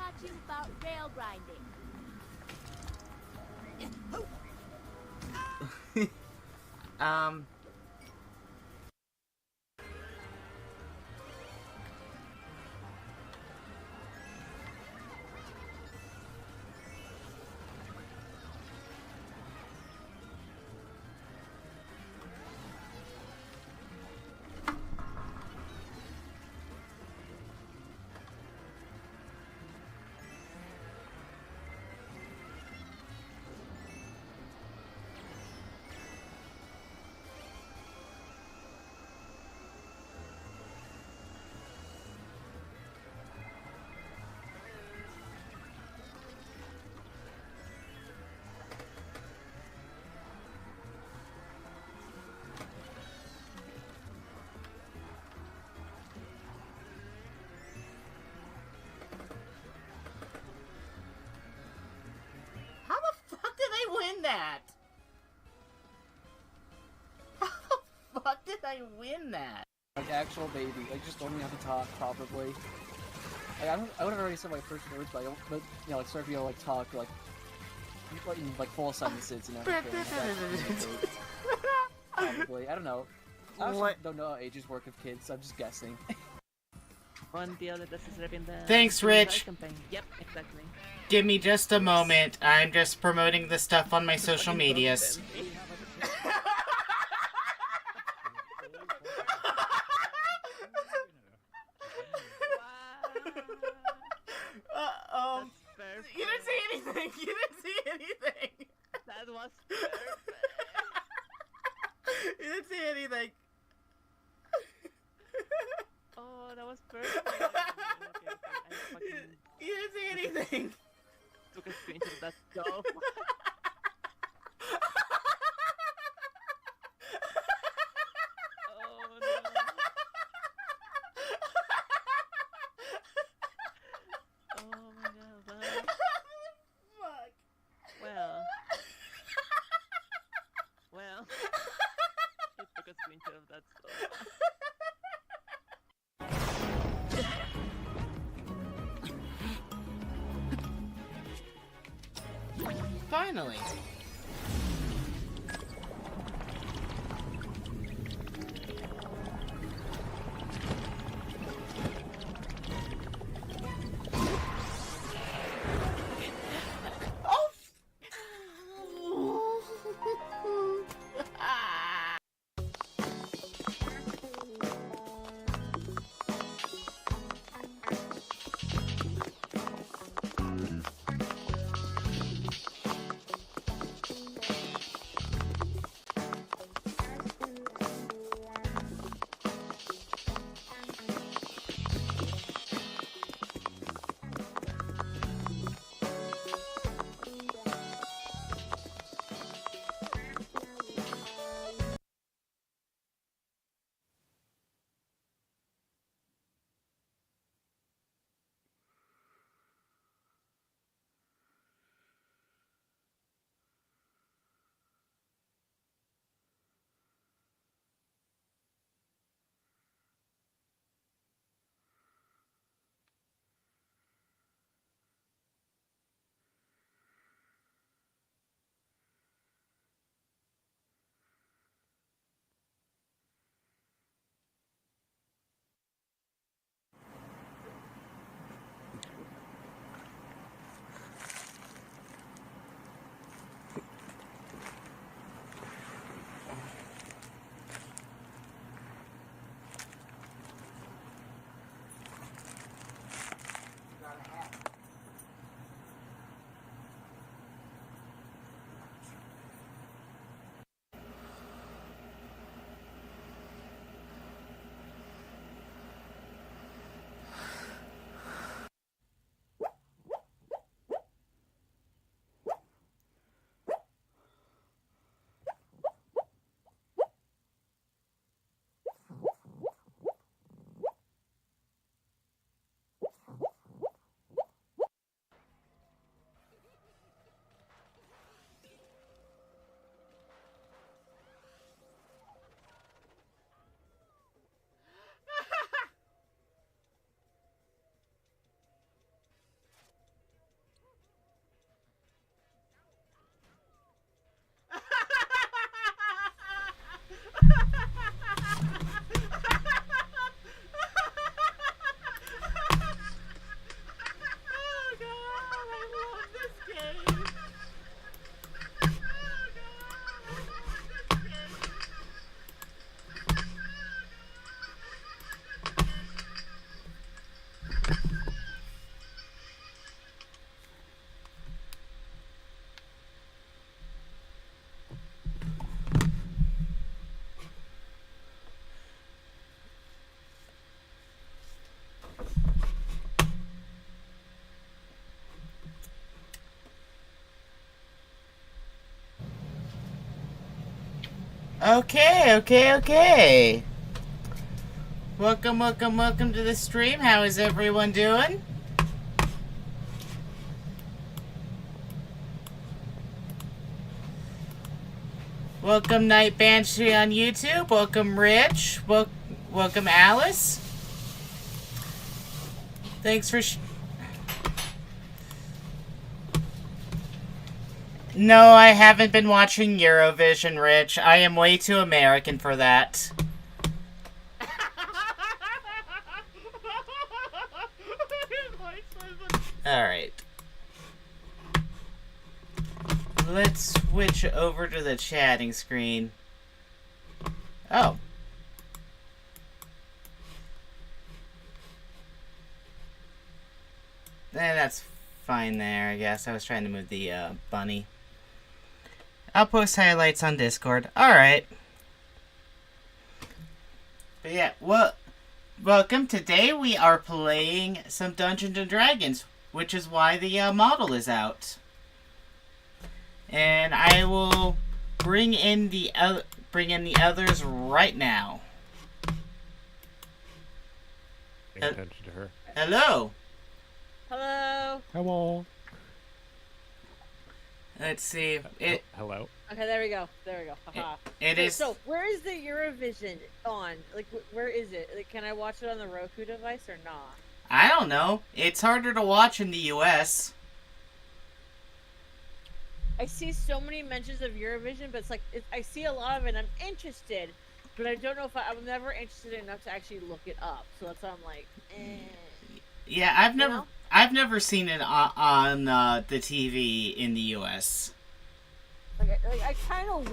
taught you about rail grinding? How the fuck did I win that? How the fuck did I win that? Like actual baby, like just don't even have to talk probably. Like I would have already said my first words, but you know, like start to be able to like talk like full sentences, you know. Probably, I don't know. I also don't know how ages work with kids, so I'm just guessing. Thanks, Rich. Yep, exactly. Give me just a moment. I'm just promoting the stuff on my social medias. You didn't say anything. You didn't say anything. That was perfect. You didn't say anything. Oh, that was perfect. Okay. You didn't say anything. Took a screenshot of that stuff. Oh no. Oh my god. Fuck. Well. He took a screenshot of that stuff. Finally. Okay. Welcome to the stream. How is everyone doing? Welcome Night Banshee on YouTube. Welcome Rich. Welcome Alice. Thanks for No, I haven't been watching Eurovision, Rich. I am way too American for that. Alright. Let's switch over to the chatting screen. Oh. That's fine there, I guess. I was trying to move the bunny. I'll post highlights on Discord. Alright. But yeah, welcome. Today we are playing some Dungeons & Dragons, which is why the model is out. And I will bring in the others right now. Paying attention to her. Hello. Hello. Hello. Let's see. Hello. Okay, there we go. Haha. It is. So, where is the Eurovision on? Like, where is it? Like, can I watch it on the Roku device or not? I don't know. It's harder to watch in the U.S. I see so many mentions of Eurovision, but it's like I see a lot of it. And I'm interested, but I don't know if I'm never interested enough to actually look it up. So that's why I'm like, Yeah, I've never seen it on the TV in the U.S. I kind of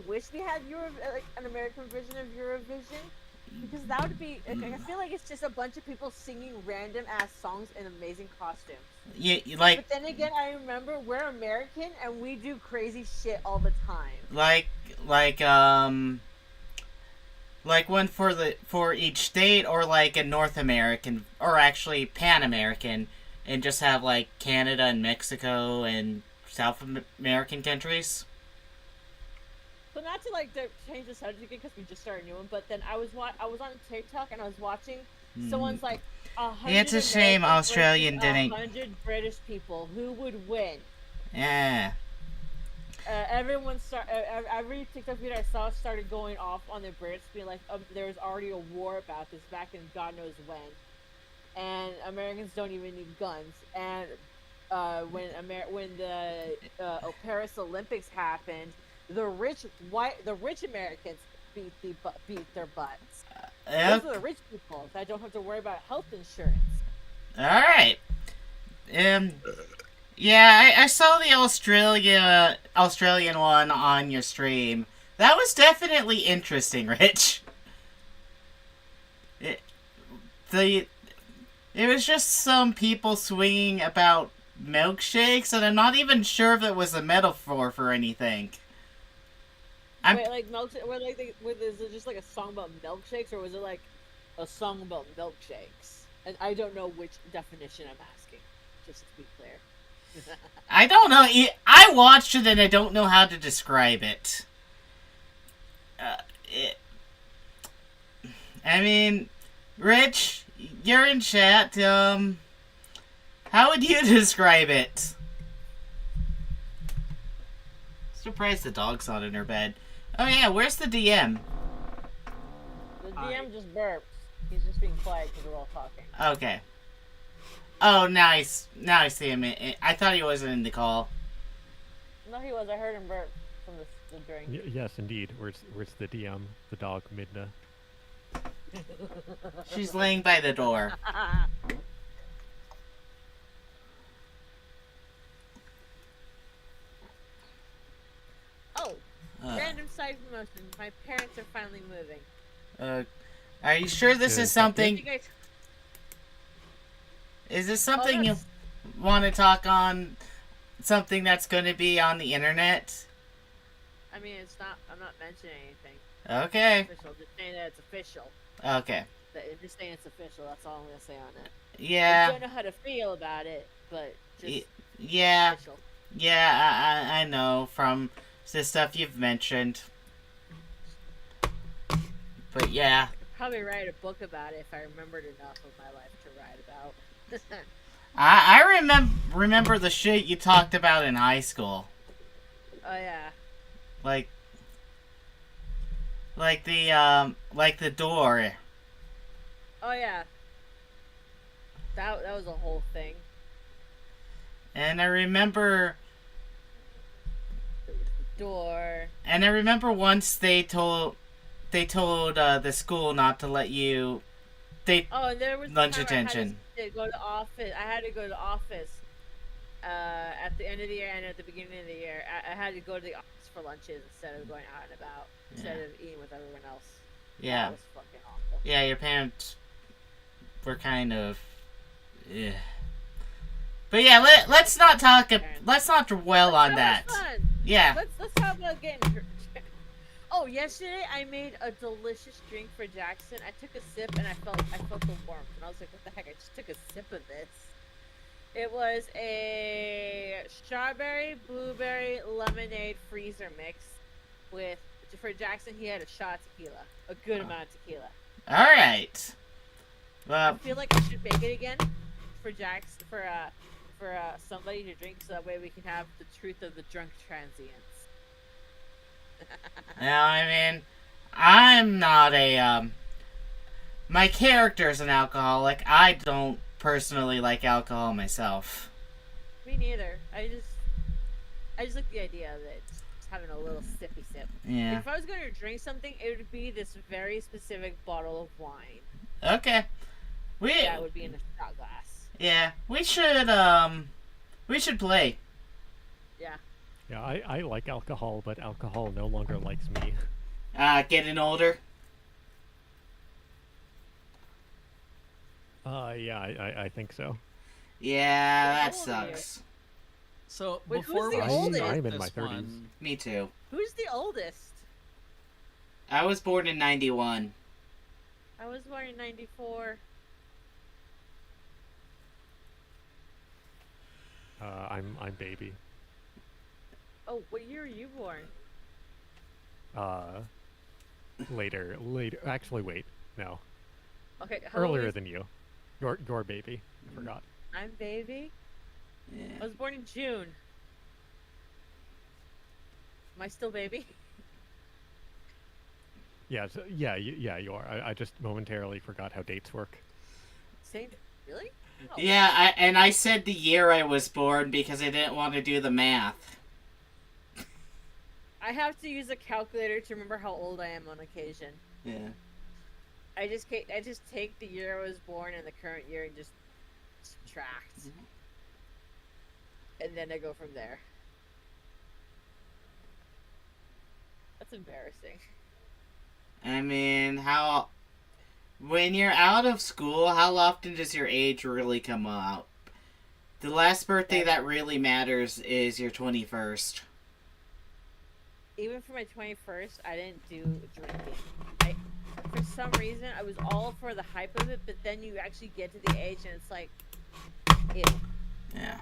wish we had an American version of Eurovision, because that would be. I feel like it's just a bunch of people singing random ass songs in amazing costumes. Yeah, like. But then again, I remember we're American and we do crazy shit all the time. Like one for each state, or like a North American, or actually Pan American, and just have like Canada and Mexico and South American countries. So not to change the subject again, because we just started a new one, but then I was on TikTok and I was watching someone's like 100 It's a shame American Australian versus didn't. 100 British people. Who would win? Yeah. Every TikTok video I saw started going off on the Brits, being like, there was already a war about this back in God knows when, and Americans don't even need guns. And when the Paris Olympics happened, the rich Americans beat their butts. Those are the rich people that don't have to worry about health insurance. All right. Yeah, I saw the Australian one on your stream. That was definitely interesting, Rich. It was just some people swinging about milkshakes, and I'm not even sure if it was a metaphor for anything. Wait, like milkshake? Is it just like a song about milkshakes, or was it like a song about milkshakes? And I don't know which definition I'm asking. Just to be clear. I don't know. I watched it and I don't know how to describe it. I mean, Rich, you're in chat. How would you describe it? Surprised the dog's not in her bed. Oh yeah, where's the DM? The DM just burps. He's just being quiet because we're all talking. Okay. Oh, nice. Now I see him. I thought he wasn't in the call. No, he was. I heard him burp from the drink. Yes, indeed. Where's the DM? The dog, Midna. She's laying by the door. Oh, random side promotion. My parents are finally moving. Are you sure this is something? You guys... Is this something you want to talk on? Something that's going to be on the internet? I mean, it's not. I'm not mentioning anything. Okay. Official. Just saying that it's official. Okay. Just saying it's official. That's all I'm gonna say on it. Yeah. I don't know how to feel about it, but just yeah. official. Yeah, I know from the stuff you've mentioned. But yeah, Probably write a book about it if I remembered enough of my life to write about. I remember the shit you talked about in high school. Oh yeah. Like the door. Oh yeah. That was a whole thing. And I remember Door. And I remember once they told the school not to let you. Oh, and there was Lunch the time attention. I had to go to office. I had to go to the office at the end of the year and at the beginning of the year. I had to go to the office for lunches instead of going out and about, instead of eating with everyone else. Yeah. That was fucking awful. Yeah, your parents were kind of. Yeah. But yeah, let's not talk. Let's not dwell on that. That was fun. Yeah. Let's talk about getting. Oh, yesterday I made a delicious drink for Jackson. I took a sip and I felt the warmth, and I was like, "What the heck?" I just took a sip of this. It was a strawberry blueberry lemonade freezer mix with. For Jackson, he had a shot of tequila, a good amount of tequila. All right. I Well, feel like I should make it again for Jackson for somebody to drink, so that way we can have the truth of the drunk transients. now I mean, I'm not a My character's an alcoholic. I don't personally like alcohol myself. Me neither. I just like the idea of it. Just having a little sippy sip. Yeah. If I was going to drink something, it would be this very specific bottle of wine. Okay. That would be in a shot glass. Yeah, we should play. Yeah. Yeah, I like alcohol, but alcohol no longer likes me. Getting older. Yeah, I think so. Yeah, that How old are you? sucks. So Wait, who's before the we oldest? start I'm in my this 30s. one, Me too. Who's the oldest? I was born in 91. I was born in 94. I'm baby. Oh, what year were you born? Later. Actually, wait, no. Okay, how old Earlier is- than you. Your baby. I forgot. I'm baby. I Yeah. was born in June. Am I still baby? Yeah, yeah, you are. I just momentarily forgot how dates work. Same. Really? Oh. Yeah, I said the year I was born because I didn't want to do the math. I have to use a calculator to remember how old I am on occasion. Yeah. I just take the year I was born and the current year and just subtract, and then I go from there. That's embarrassing. I mean, when you're out of school, how often does your age really come out? The last birthday that really matters is your 21st. Even for my 21st, I didn't do drinking. For some reason, I was all for the hype of it, but then you actually get to the age and it's like, ew. Yeah.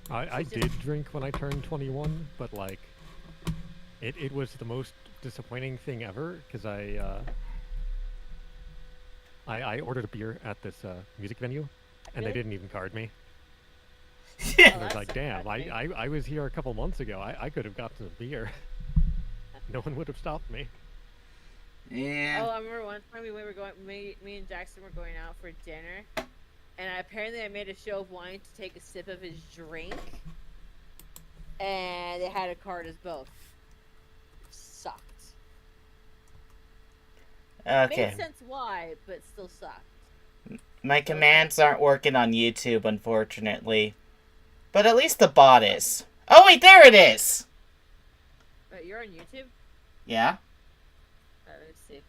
I It's just- did drink when I turned 21, but like, it was the most disappointing thing ever because I ordered a beer at this music venue, and they Really? didn't even card me. Oh, I was that's like, so damn, frustrating. I was here a couple months ago. I could have gotten a beer. No one would have stopped me. Yeah. Oh, I remember one time me and Jackson were going out for dinner, and apparently I made a show of wanting to take a sip of his drink, and they had to card us both. Sucked. Okay. Made sense why, but still sucked. My commands aren't working on YouTube, unfortunately. But at least the bot is. Oh, wait, there it is! You're on YouTube? Yeah? Let's see.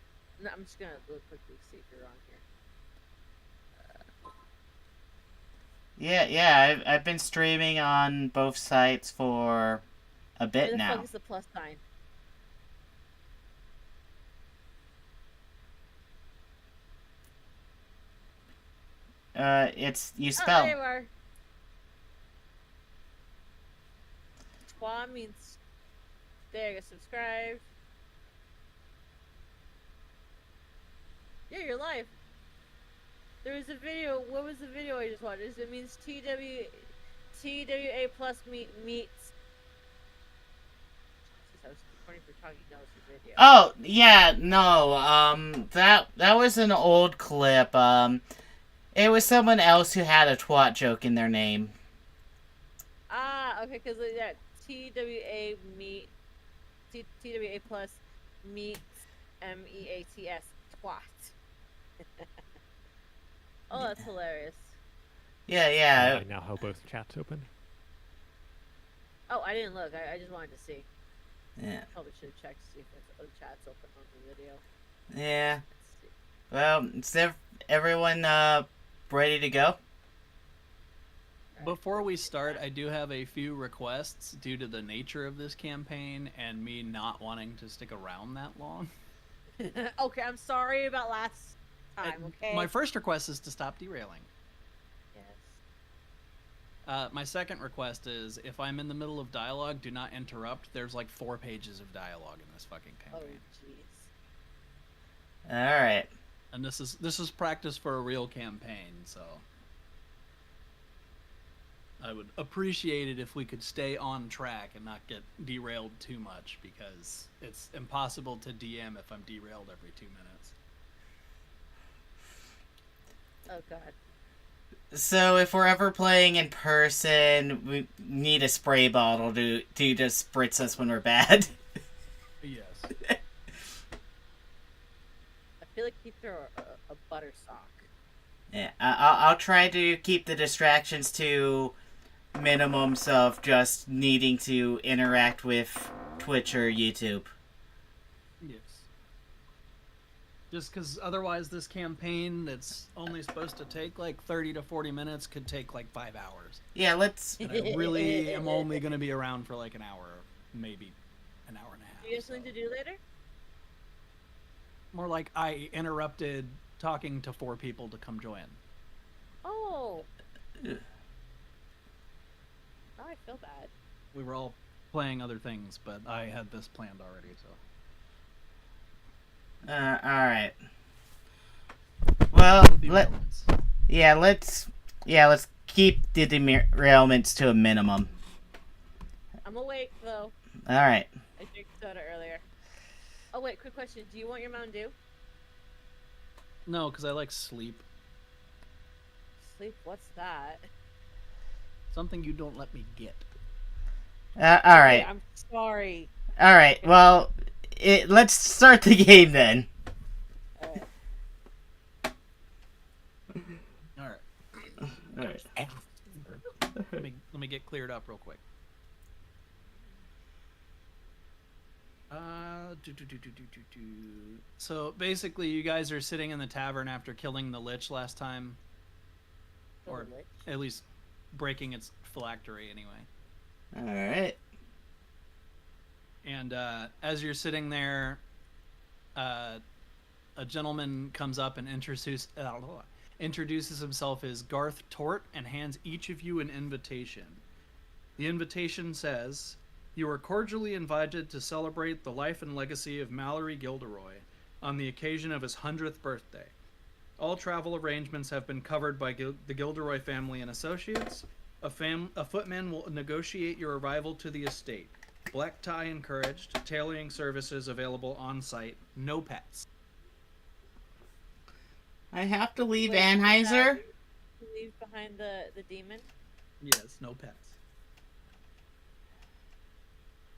No, I'm just gonna look quickly see if you're on here. Yeah, I've been streaming on both sites for a Where bit the now. fuck is the plus sign? It's, you Oh, spell. there you are. Twa means there you go, subscribe. Yeah, you're live. There was a video. What was the video I just watched? It means TWA plus meets. I was recording for talking. That was the video. Oh, yeah, no, that was an old clip. It was someone else who had a twat joke in their name. Ah, okay, because yeah, TWA plus meets MEATS twat. Oh, that's hilarious. Yeah. I now have both chats open. Oh, I didn't look. I just wanted to see. Yeah. Probably should have checked to see if the chat's open on the video. Yeah. Let's see. Well, is everyone ready to go? Before we start, I do have a few requests due to the nature of this campaign and me not wanting to stick around that long. Okay, I'm sorry about last time, okay? My first request is to stop derailing. Yes. My second request is, if I'm in the middle of dialogue, do not interrupt. There's like 4 pages of dialogue in this fucking Oh, campaign. jeez. Alright. And this is practice for a real campaign, so I would appreciate it if we could stay on track and not get derailed too much, because it's impossible to DM if I'm derailed every 2 minutes. Oh, God. So if we're ever playing in person, we need a spray bottle to just spritz us when we're bad. Yes. I feel like he threw a butter sock. Yeah, I'll try to keep the distractions to minimums of just needing to interact with Twitch or YouTube. Yes. Just because otherwise this campaign that's only supposed to take like 30 to 40 minutes could take like 5 hours. Yeah, let's... And I really am only going to be around for like an hour, maybe an hour and a half. Do you have something to do later? More like I interrupted talking to 4 people to come join. Oh. Now I feel bad. We were all playing other things, but I had this planned already, so. Alright. Well, let's keep the derailments to a minimum. I'm awake, though. Alright. I drank soda earlier. Oh, wait, quick question. Do you want your Mountain Dew? No, because I like sleep. Sleep? What's that? Something you don't let me get. Alright. Okay, I'm sorry. Alright, well, let's start the game then. Alright. Alright. Let me get cleared up real quick. So basically, you guys are sitting in the tavern after killing the Lich last time, or at least breaking its phylactery anyway. Alright. And as you're sitting there, a gentleman comes up and introduces himself as Garth Tort and hands each of you an invitation. The invitation says, "You are cordially invited to celebrate the life and legacy of Mallory Gilderoy on the occasion of his 100th birthday. All travel arrangements have been covered by the Gilderoy family and associates. A footman will negotiate your arrival to the estate. Black tie encouraged. Tailoring services available on site. No pets." I have to leave Wait, Anheuser? Leave behind the demon? Yes, no pets.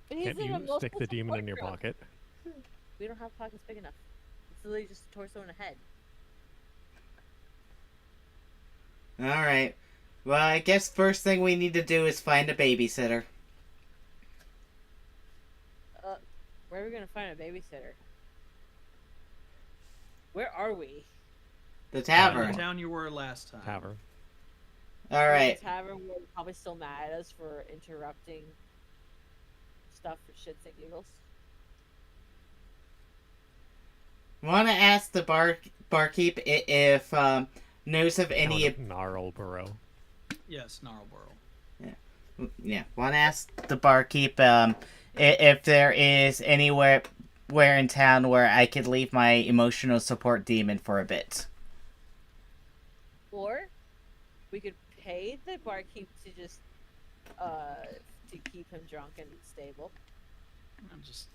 But he's Can't in a you stick the multiple demon in your support pocket? group. We don't have pockets big enough. It's literally just a torso and a head. Alright. Well, I guess first thing we need to do is find a babysitter. Where are we gonna find a babysitter? Where are we? The The tavern. town you were last time. Tavern. Alright. The tavern where they're probably still mad at us for interrupting stuff for shits and giggles. Want to ask the barkeep if knows of any... Gnarlborough. Yes, Gnarlborough. Yeah, want to ask the barkeep if there is anywhere somewhere in town where I could leave my emotional support demon for a bit. Or we could pay the barkeep to just to keep him drunk and stable. I'm just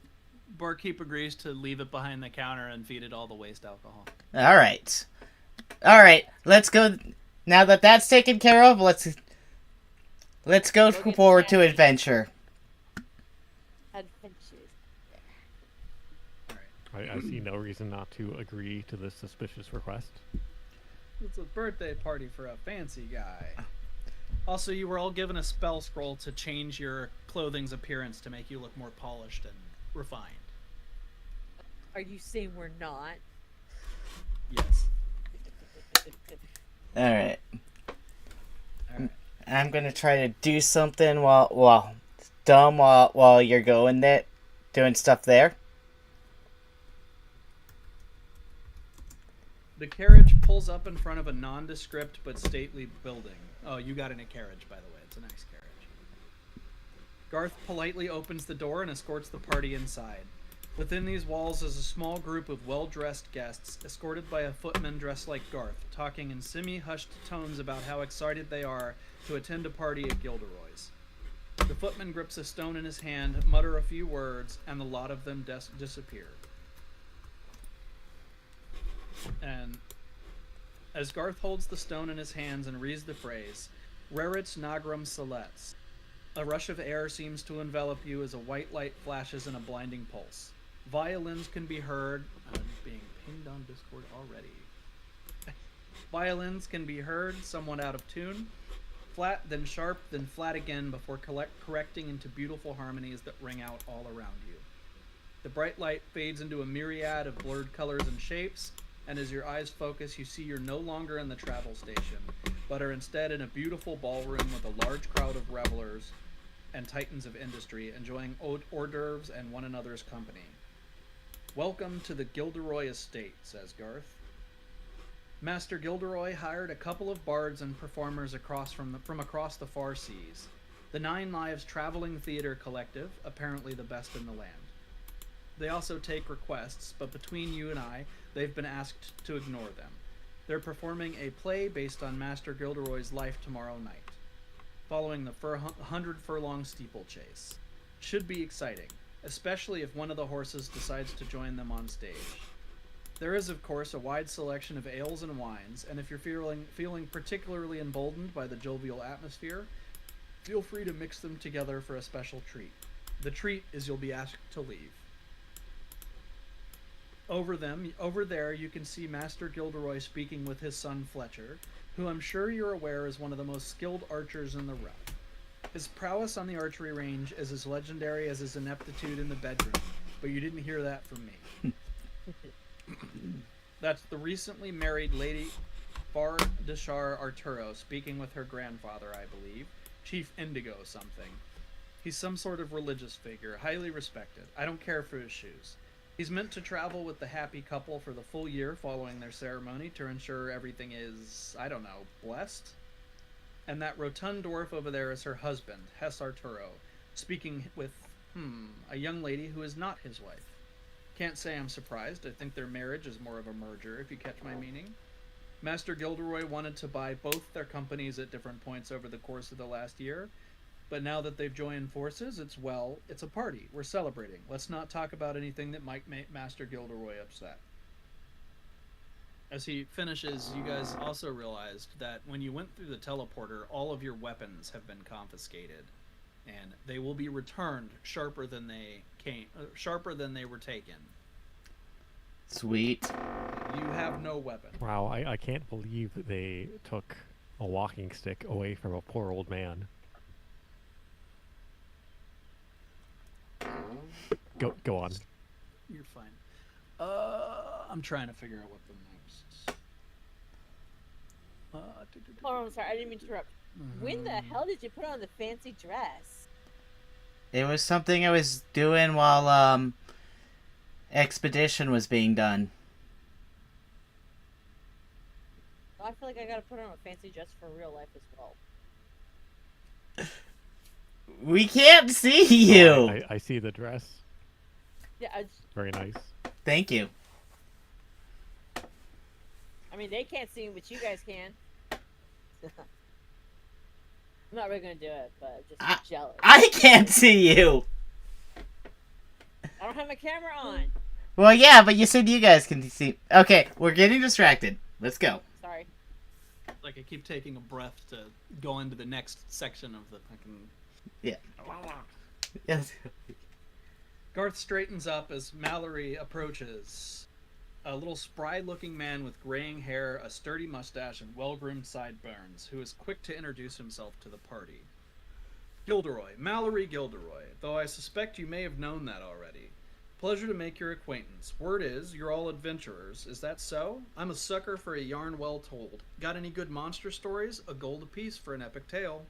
barkeep agrees to leave it behind the counter and feed it all the waste alcohol. All right. Let's go. Now that that's taken care of, let's go get forward to snacks. adventure. Adventures. I see no reason not to agree to this suspicious request. It's a birthday party for a fancy guy. Also, you were all given a spell scroll to change your clothing's appearance to make you look more polished and refined. Are you saying we're not? Yes. All right. Alright. I'm gonna try to do something while you're going there, doing stuff there. The carriage pulls up in front of a nondescript but stately building. Oh, you got in a carriage, by the way. It's a nice carriage. Garth politely opens the door and escorts the party inside. Within these walls is a small group of well-dressed guests, escorted by a footman dressed like Garth, talking in semi-hushed tones about how excited they are to attend a party at Gilderoy's. The footman grips a stone in his hand, mutter a few words, and the lot of them disappear. And as Garth holds the stone in his hands and reads the phrase, Reritz Nagram Selets, a rush of air seems to envelop you as a white light flashes in a blinding pulse. Violins can be heard. I'm being pinged on Discord already. Violins can be heard, somewhat out of tune. Flat, then sharp, then flat again before correcting into beautiful harmonies that ring out all around you. The bright light fades into a myriad of blurred colors and shapes, and as your eyes focus, you see you're no longer in the travel station, but are instead in a beautiful ballroom with a large crowd of revelers and titans of industry enjoying hors d'oeuvres and one another's company. Welcome to the Gilderoy estate, says Garth. Master Gilderoy hired a couple of bards and performers from across the far seas. The Nine Lives Traveling Theater Collective, apparently the best in the land. They also take requests, but between you and I, they've been asked to ignore them. They're performing a play based on Master Gilderoy's life tomorrow night, following the 100-furlong steeplechase. Should be exciting, especially if one of the horses decides to join them on stage. There is, of course, a wide selection of ales and wines, and if you're feeling particularly emboldened by the jovial atmosphere, feel free to mix them together for a special treat. The treat is you'll be asked to leave. Over there, you can see Master Gilderoy speaking with his son Fletcher, who I'm sure you're aware is one of the most skilled archers in the realm. His prowess on the archery range is as legendary as his ineptitude in the bedroom, but you didn't hear that from me. That's the recently married Lady Fardashar Arturo speaking with her grandfather, I believe, Chief Indigo something. He's some sort of religious figure, highly respected. I don't care for his shoes. He's meant to travel with the happy couple for the full year following their ceremony to ensure everything is, I don't know, blessed? And that rotund dwarf over there is her husband, Hess Arturo, speaking with, a young lady who is not his wife. Can't say I'm surprised. I think their marriage is more of a merger, if you catch my meaning. Master Gilderoy wanted to buy both their companies at different points over the course of the last year, but now that they've joined forces, it's a party. We're celebrating. Let's not talk about anything that might make Master Gilderoy upset. As he finishes, you guys also realized that when you went through the teleporter, all of your weapons have been confiscated, and they will be returned sharper than they were taken. Sweet. You have no weapon. Wow, I can't believe they took a walking stick away from a poor old man. Go on. You're fine. I'm trying to figure out what the next. Oh, I'm sorry, I didn't mean to interrupt. When the hell did you put on the fancy dress? It was something I was doing while expedition was being done. I feel like I gotta put on a fancy dress for real life as well. We can't see you. I see the dress. Yeah, Very nice. Thank you. I mean, they can't see me, but you guys can. I'm not really gonna do it, but just jealous. I can't see you. I don't have my camera on. Well, yeah, but you said you guys can see. Okay, we're getting distracted. Let's go. Sorry. Like I keep taking a breath to go into the next section of the fucking. Yeah. Yes. Garth straightens up as Mallory approaches. A little spry-looking man with graying hair, a sturdy mustache, and well-groomed sideburns, who is quick to introduce himself to the party. Gilderoy, Mallory Gilderoy, though I suspect you may have known that already. Pleasure to make your acquaintance. Word is, you're all adventurers. Is that so? I'm a sucker for a yarn well told. Got any good monster stories? A gold apiece for an epic tale.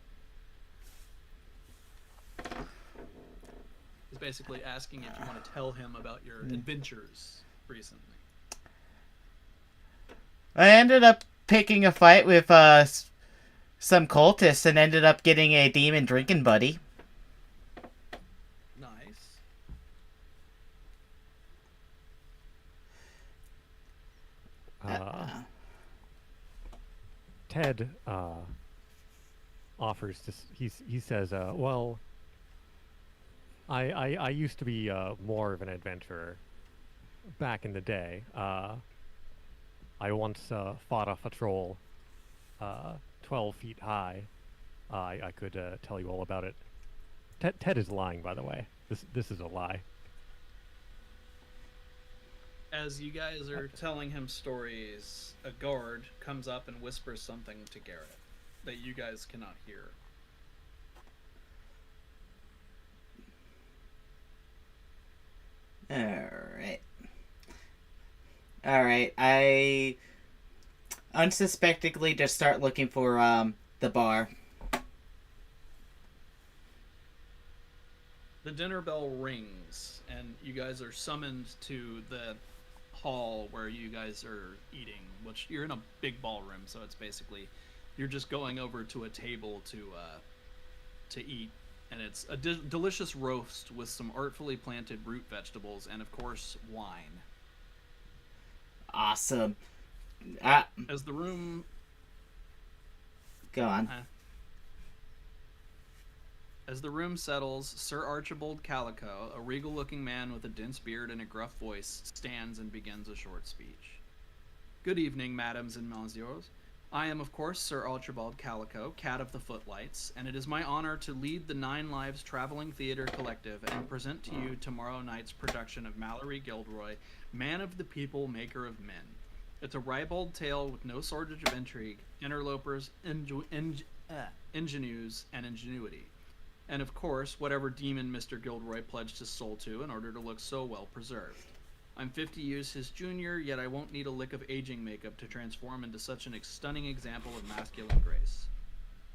He's basically asking if you want to tell him about your adventures recently. I ended up picking a fight with some cultists and ended up getting a demon drinking buddy. Nice. Ted offers to. He says, "Well, I used to be more of an adventurer back in the day. I once fought off a troll 12 feet high. I could tell you all about it. Ted is lying, by the way. This is a lie." As you guys are telling him stories, a guard comes up and whispers something to Garrett that you guys cannot hear. Alright, I unsuspectingly just start looking for the bar. The dinner bell rings, and you guys are summoned to the hall where you guys are eating, which you're in a big ballroom, so it's basically you're just going over to a table to eat, and it's a delicious roast with some artfully planted root vegetables and of course wine. Awesome. As the room Go on. As the room settles, Sir Archibald Calico, a regal-looking man with a dense beard and a gruff voice, stands and begins a short speech. Good evening, madams and messieurs. I am, of course, Sir Archibald Calico, Cat of the Footlights, and it is my honor to lead the Nine Lives Traveling Theater Collective and present to you tomorrow night's production of Mallory Gilderoy, Man of the People, Maker of Men. It's a ribald tale with no shortage of intrigue, interlopers, ingenues, and ingenuity. And of course, whatever demon Mr. Gilderoy pledged his soul to in order to look so well preserved. I'm 50 years his junior, yet I won't need a lick of aging makeup to transform into such an stunning example of masculine grace.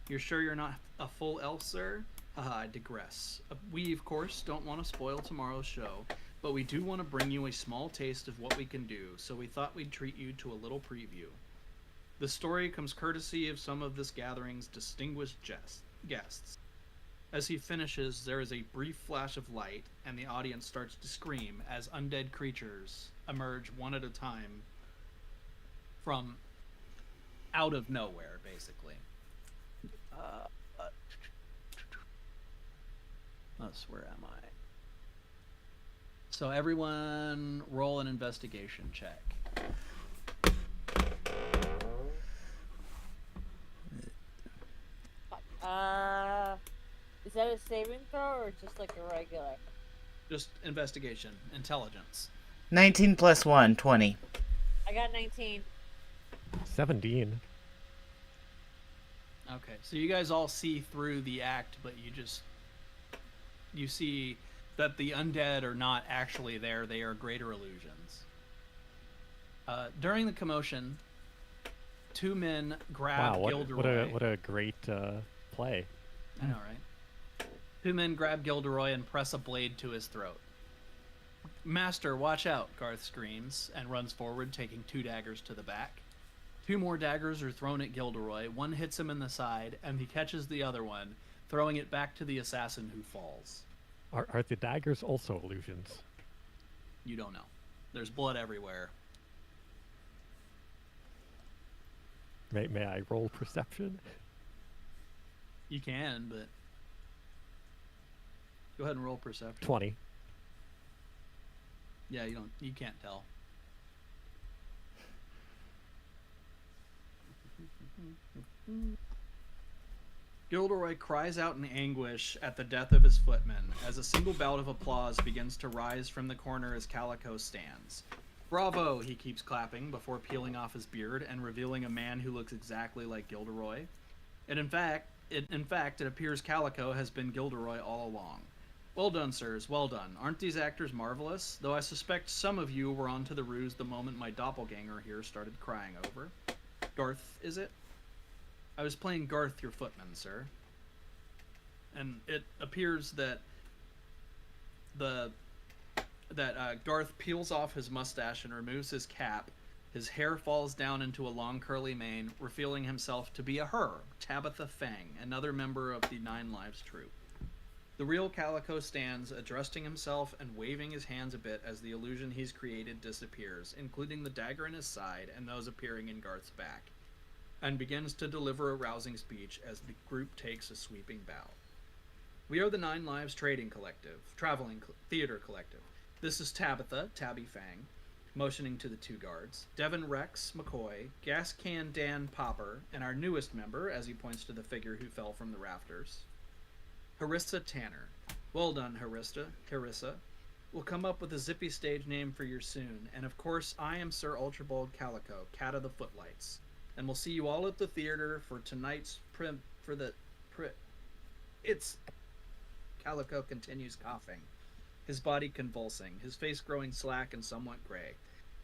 You're sure you're not a full elf, sir? Haha, I digress. We, of course, don't want to spoil tomorrow's show, but we do want to bring you a small taste of what we can do, so we thought we'd treat you to a little preview. The story comes courtesy of some of this gathering's distinguished guests. As he finishes, there is a brief flash of light, and the audience starts to scream as undead creatures emerge one at a time from out of nowhere, basically. Where am I? So everyone roll an investigation check. Is that a saving throw or just like a regular? Just investigation, intelligence. 19 plus 1, 20. I got 19. 17. Okay, so you guys all see through the act, but you see that the undead are not actually there, they are greater illusions. During the commotion, two men grab Gilderoy. What a great play. I know, right? Two men grab Gilderoy and press a blade to his throat. Master, watch out, Garth screams, and runs forward, taking 2 daggers to the back. 2 more daggers are thrown at Gilderoy, one hits him in the side, and he catches the other one, throwing it back to the assassin who falls. Are the daggers also illusions? You don't know. There's blood everywhere. May I roll perception? You can, but go ahead and roll perception. 20. Yeah, you can't tell. Gilderoy cries out in anguish at the death of his footman as a single bout of applause begins to rise from the corner as Calico stands. Bravo, he keeps clapping before peeling off his beard and revealing a man who looks exactly like Gilderoy. And in fact, it appears Calico has been Gilderoy all along. Well done, sirs, well done. Aren't these actors marvelous? Though I suspect some of you were onto the ruse the moment my doppelganger here started crying over. Garth, is it? I was playing Garth, your footman, sir. And it appears that Garth peels off his mustache and removes his cap. His hair falls down into a long curly mane, revealing himself to be a her, Tabitha Fang, another member of the Nine Lives troupe. The real Calico stands, adjusting himself and waving his hands a bit as the illusion he's created disappears, including the dagger in his side and those appearing in Garth's back, and begins to deliver a rousing speech as the group takes a sweeping bow. We are the Nine Lives Traveling Theater Collective. This is Tabitha, Tabby Fang, motioning to the two guards, Devin Rex McCoy, Gas Can Dan Popper, and our newest member, as he points to the figure who fell from the rafters, Harissa Tanner. Well done, Harissa. We'll come up with a zippy stage name for you soon, and of course I am Sir Ultrabold Calico, Cat of the Footlights, and we'll see you all at the theater for tonight's Calico continues coughing, his body convulsing, his face growing slack and somewhat gray.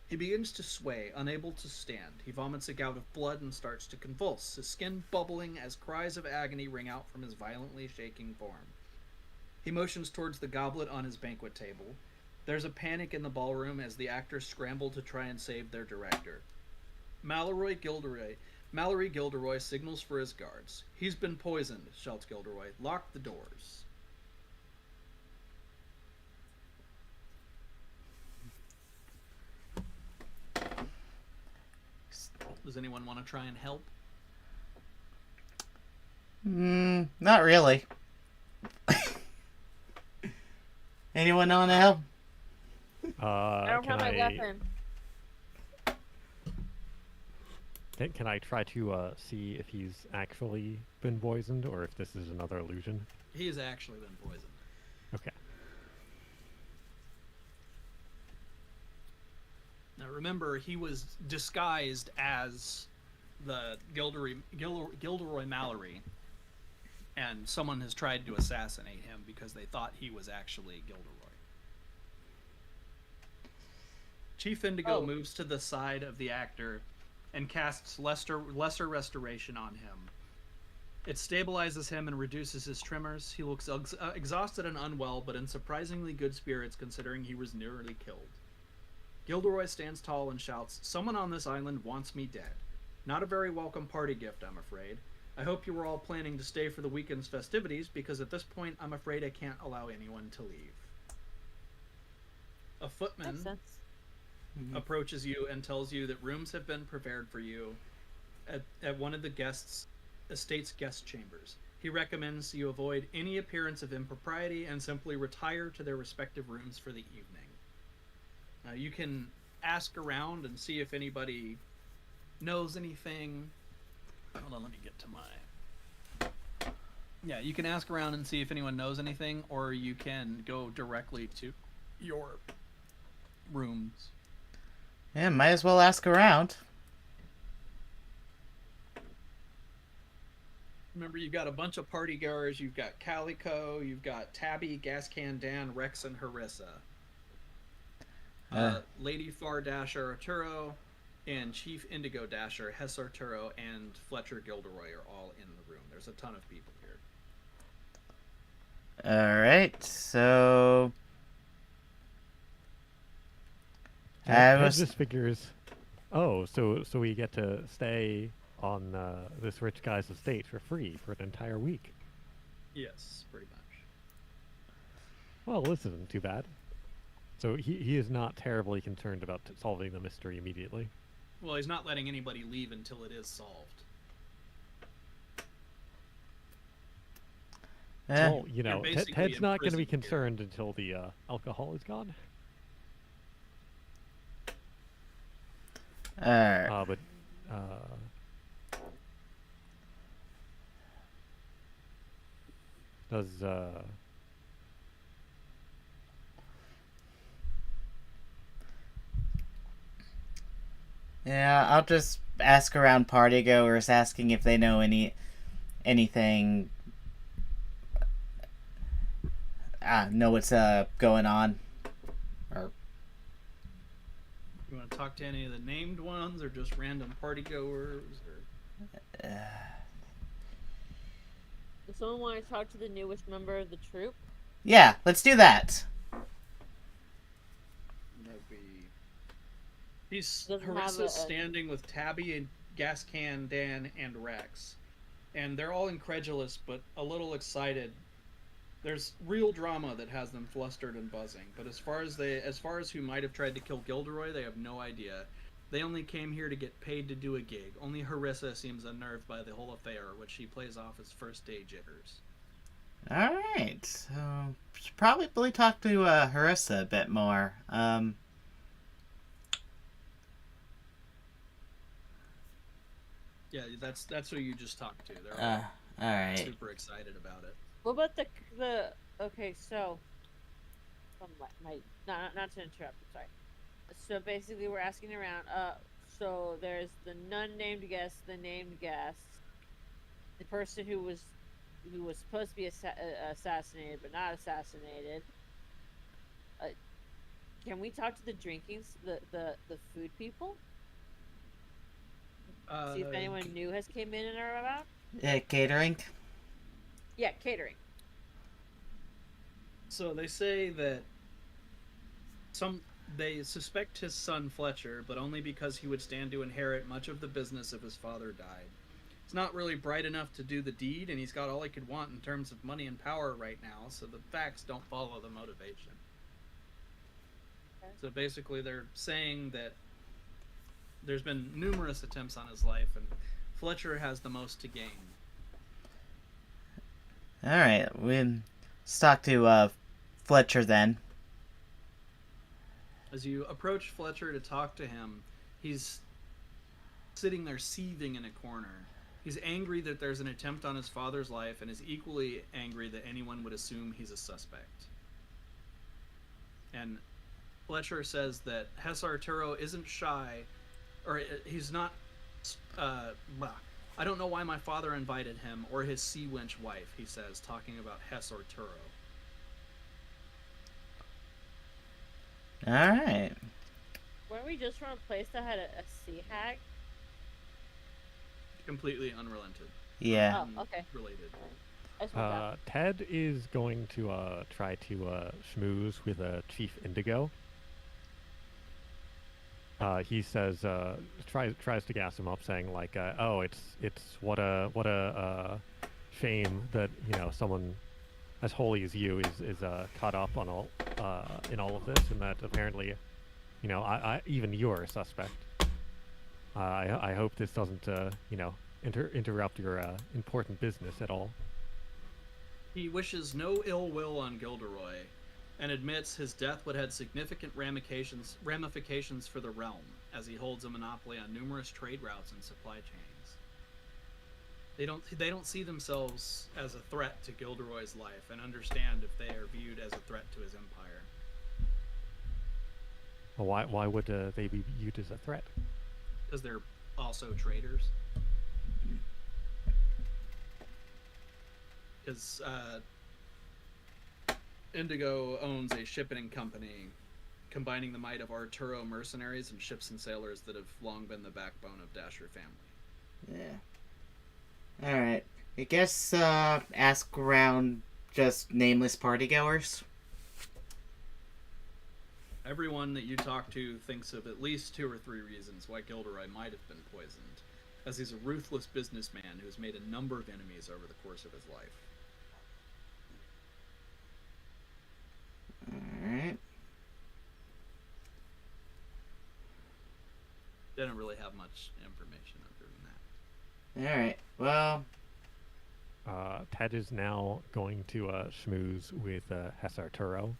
He begins to sway, unable to stand. He vomits a gout of blood and starts to convulse, his skin bubbling as cries of agony ring out from his violently shaking form. He motions towards the goblet on his banquet table. There's a panic in the ballroom as the actors scramble to try and save their director. Mallory Gilderoy signals for his guards. He's been poisoned, shouts Gilderoy. Lock the doors. Does anyone want to try and help? Not really. Anyone want to help? I don't have my weapon. Can I try to see if he's actually been poisoned or if this is another illusion? He has actually been poisoned. Okay. Now remember, he was disguised as the Gilderoy Mallory, and someone has tried to assassinate him because they thought he was actually Gilderoy. Chief Indigo moves to the side of the actor and casts lesser restoration on him. It stabilizes him and reduces his tremors. He looks exhausted and unwell, but in surprisingly good spirits considering he was nearly killed. Gilderoy stands tall and shouts, "Someone on this island wants me dead. Not a very welcome party gift, I'm afraid. I hope you were all planning to stay for the weekend's festivities, because at this point, I'm afraid I can't allow anyone to leave." A footman Makes sense. approaches you and tells you that rooms have been prepared for you at one of the estate's guest chambers. He recommends you avoid any appearance of impropriety and simply retire to their respective rooms for the evening. You can ask around and see if anybody knows anything. Hold on, let me get to my... Yeah, you can ask around and see if anyone knows anything, or you can go directly to your rooms. Yeah, might as well ask around. Remember, you've got a bunch of party goers. You've got Calico, you've got Tabby, Gascan Dan, Rex, and Harissa. Lady Far Dasher Arturo and Chief Indigo Dasher Hess Arturo and Fletcher Gilderoy are all in the room. There's a ton of people here. Alright, so... This figures... Oh, so we get to stay on this rich guy's estate for free for an entire week. Yes, pretty much. Well, this isn't too bad. So he is not terribly concerned about solving the mystery immediately. Well, he's not letting anybody leave until it is solved. Well, you know, basically Ted's not going to be imprisoned here. concerned until the alcohol is gone. But does Yeah, I'll just ask around partygoers, asking if they know anything. Know what's going on. Or You want to talk to any of the named ones, or just random partygoers? Or... Does someone want to talk to the newest member of the troop? yeah, let's do that. That'd be... He's Doesn't have Harissa's a- standing with Tabby and Gascan, Dan, and Rex, and they're all incredulous but a little excited. There's real drama that has them flustered and buzzing, but as far as who might have tried to kill Gilderoy, they have no idea. They only came here to get paid to do a gig. Only Harissa seems unnerved by the whole affair, which she plays off as first day jitters. Alright, so should probably talk to Harissa a bit more. Yeah, that's who you just talked to. They're all Alright. super excited about it. What about the okay, so my not to interrupt, sorry. So basically we're asking around, so there's the none named guest, the named guest, the person who was supposed to be assassinated but not assassinated. Can we talk to the the food people? See if anyone new has came in and are about? Catering? Yeah, catering. So they say that they suspect his son Fletcher, but only because he would stand to inherit much of the business if his father died. He's not really bright enough to do the deed, and he's got all he could want in terms of money and power right now, so the facts don't follow the motivation. Okay. So basically they're saying that there's been numerous attempts on his life, and Fletcher has the most to gain. Alright, let's talk to Fletcher then. As you approach Fletcher to talk to him, he's sitting there seething in a corner. He's angry that there's an attempt on his father's life, and is equally angry that anyone would assume he's a suspect. And Fletcher says that Hess Arturo isn't shy, or he's not... I don't know why my father invited him, or his sea wench wife, he says, talking about Hess Arturo. Alright. Weren't we just from a place that had a sea hag? Completely unrelented. Yeah. Oh, okay. Related. I just want that. Ted is going to try to schmooze with Chief Indigo. He says, tries to gas him up, saying like, "Oh, it's what a shame that someone as holy as you is caught up on all in all of this, and that apparently, I even you're a suspect. I hope this doesn't interrupt your important business at all." He wishes no ill will on Gilderoy, and admits his death would have significant ramifications for the realm, as he holds a monopoly on numerous trade routes and supply chains. They don't see themselves as a threat to Gilderoy's life, and understand if they are viewed as a threat to his empire. Well, why would they be viewed as a threat? Because they're also traders. Because Indigo owns a shipping company combining the might of Arturo mercenaries and ships and sailors that have long been the backbone of Dasher family. Yeah. Alright. I guess ask around just nameless partygoers. Everyone that you talk to thinks of at least 2 or 3 reasons why Gilderoy might have been poisoned, as he's a ruthless businessman who has made a number of enemies over the course of his life. Alright. Didn't really have much information other than that. Alright, well, Ted is now going to schmooze with Hes Arturo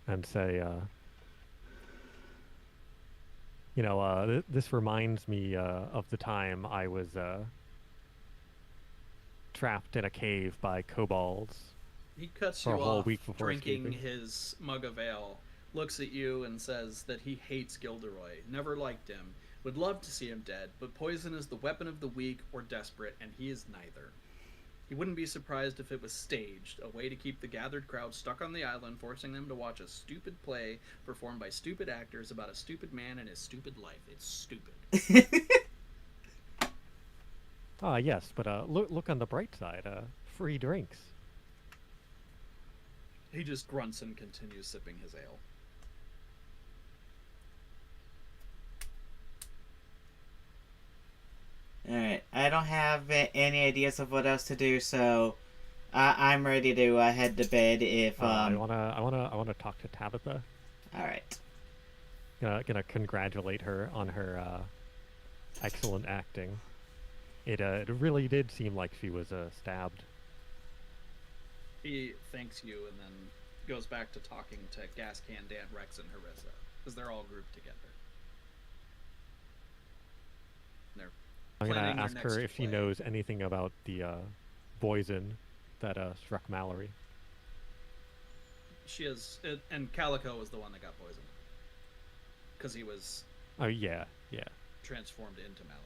and say, this reminds me of the time I was trapped in a cave by kobolds. He cuts For you a whole off, week before drinking escaping. his mug of ale, looks at you and says that he hates Gilderoy, never liked him, would love to see him dead, but poison is the weapon of the weak or desperate, and he is neither. He wouldn't be surprised if it was staged, a way to keep the gathered crowd stuck on the island, forcing them to watch a stupid play performed by stupid actors about a stupid man and his stupid life. It's stupid. Yes, but look on the bright side. Free drinks. He just grunts and continues sipping his ale. alright. I don't have any ideas of what else to do, so I'm ready to head to bed if, I wanna talk to Tabitha. Alright. Gonna congratulate her on her excellent acting. It really did seem like she was stabbed. He thanks you and then goes back to talking to Gascan, Dan, Rex, and Harissa, because they're all grouped together. They're I'm gonna planning their ask next her if she play. knows anything about the poison that struck Mallory. She is, and Calico was the one that got poisoned, because he was Oh yeah. transformed into Mallory.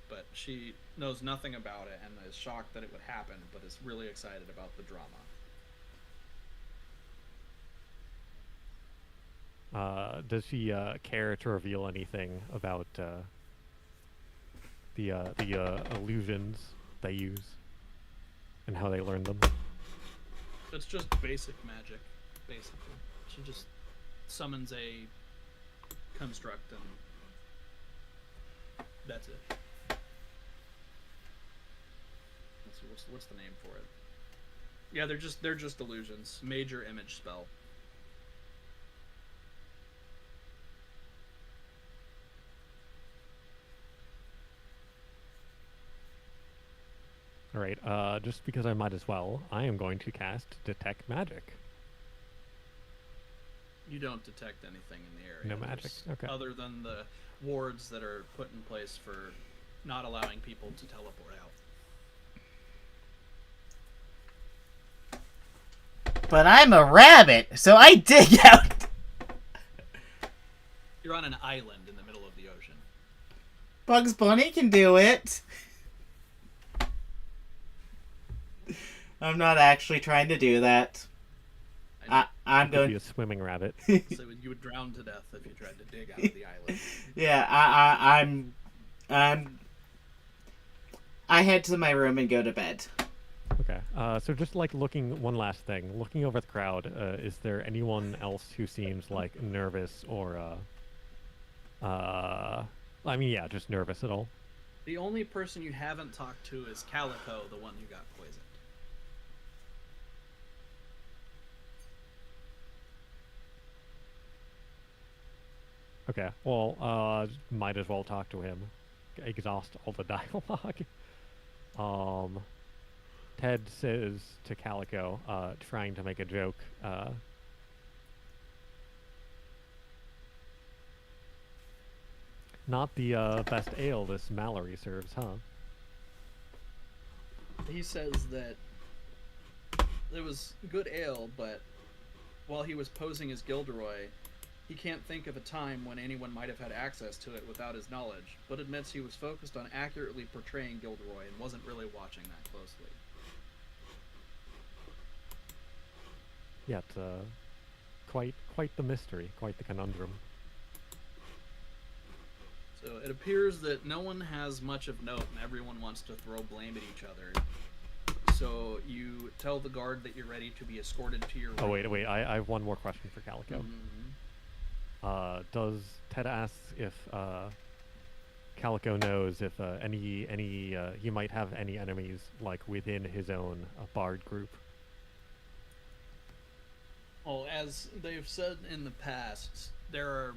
But she knows nothing about it and is shocked that it would happen, but is really excited about the drama. Does she care to reveal anything about the illusions they use and how they learn them? It's just basic magic, basically. She just summons a construct and that's it. What's the name for it? Yeah, they're just illusions. Major image spell. Alright, just because I might as well, I am going to cast Detect Magic. You don't detect anything in the area. No magic, There's- okay. Other than the wards that are put in place for not allowing people to teleport out. But I'm a rabbit, so I dig out. You're on an island in the middle of the ocean. Bugs Bunny can do it. I'm not actually trying to do that. I'm Could be going. a swimming rabbit. So you would drown to death if you tried to dig out of the island. Yeah, I head to my room and go to bed. Okay, so just like one last thing, looking over the crowd, is there anyone else who seems like nervous or, just nervous at all? The only person you haven't talked to is Calico, the one who got poisoned. Okay, well, might as well talk to him. Exhaust all the dialogue. Ted says to Calico, trying to make a joke, not the best ale this Mallory serves, huh? He says that it was good ale, but while he was posing as Gilderoy, he can't think of a time when anyone might have had access to it without his knowledge, but admits he was focused on accurately portraying Gilderoy and wasn't really watching that closely. Yet, quite the mystery, quite the conundrum. So it appears that no one has much of note and everyone wants to throw blame at each other. So you tell the guard that you're ready to be escorted to your room. Oh, wait, I have one more question for Calico. Mhm. Does Ted ask if Calico knows if he might have any enemies like within his own bard group? Well, as they've said in the past, there are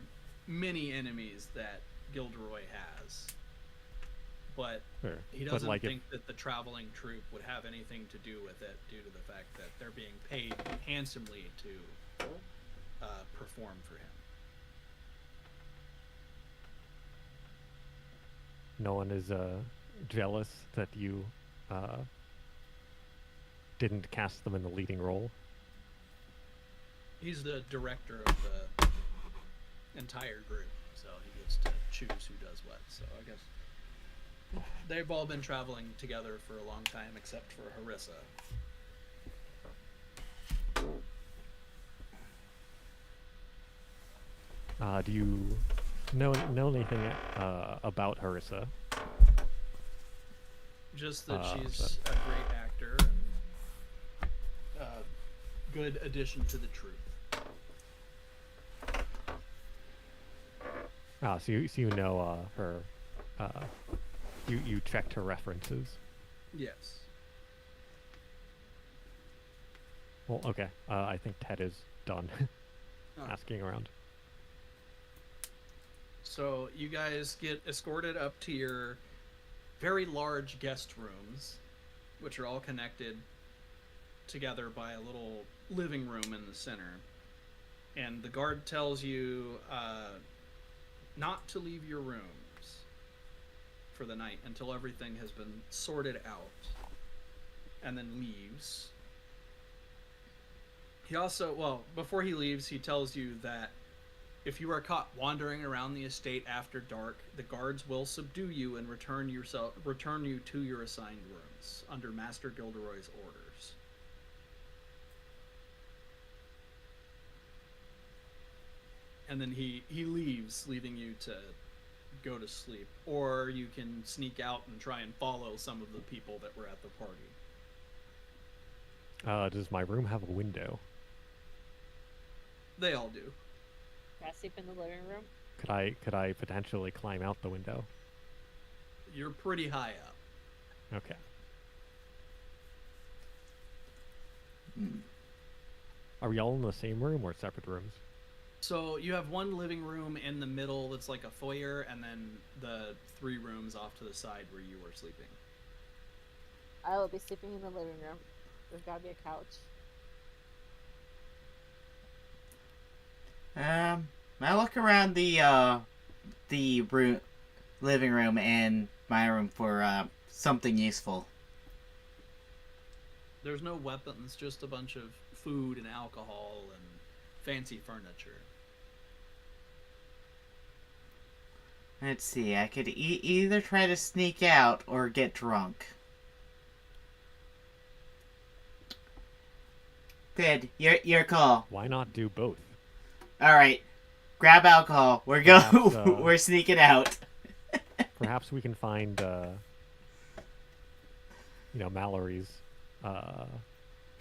many enemies that Gilderoy has, but Sure. he But, doesn't like, if- think that the traveling troupe would have anything to do with it due to the fact that they're being paid handsomely to perform for him. No one is jealous that you didn't cast them in the leading role. He's the director of the entire group, so he gets to choose who does what. So I guess they've all been traveling together for a long time, except for Harissa. Do you know anything about Harissa? Just that So- she's a great actor and a good addition to the troupe. So you know her. You checked her references. Yes. Well, okay. I think Ted is done Oh. asking around. So you guys get escorted up to your very large guest rooms, which are all connected together by a little living room in the center. And the guard tells you not to leave your rooms for the night until everything has been sorted out, and then leaves. He also, well, before he leaves, he tells you that if you are caught wandering around the estate after dark, the guards will subdue you and return you to your assigned rooms under Master Gilderoy's orders. And then he leaves, leaving you to go to sleep. Or you can sneak out and try and follow some of the people that were at the party. Does my room have a window? They all do. Can I sleep in the living room? Could I potentially climb out the window? You're pretty high up. Okay. Are we all in the same room or separate rooms? So you have one living room in the middle that's like a foyer, and then the 3 rooms off to the side where you were sleeping. I will be sleeping in the living room. There's gotta be a couch. I look around the living room and my room for something useful. There's no weapons, just a bunch of food and alcohol and fancy furniture. Let's see. I could either try to sneak out or get drunk. Ted, your call. Why not do both? All right, grab alcohol. We're go. Perhaps, We're sneaking out. Perhaps we can find, Mallory's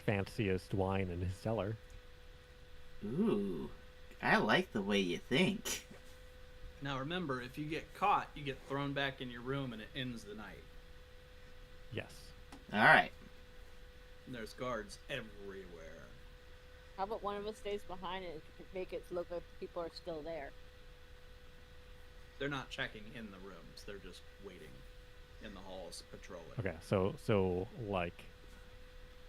fanciest wine in his cellar. Ooh, I like the way you think. Now remember, if you get caught, you get thrown back in your room and it ends the night. Yes. All right. And there's guards everywhere. How about one of us stays behind and make it look like people are still there? They're not checking in the rooms, they're just waiting in the halls, patrolling. Okay, so like,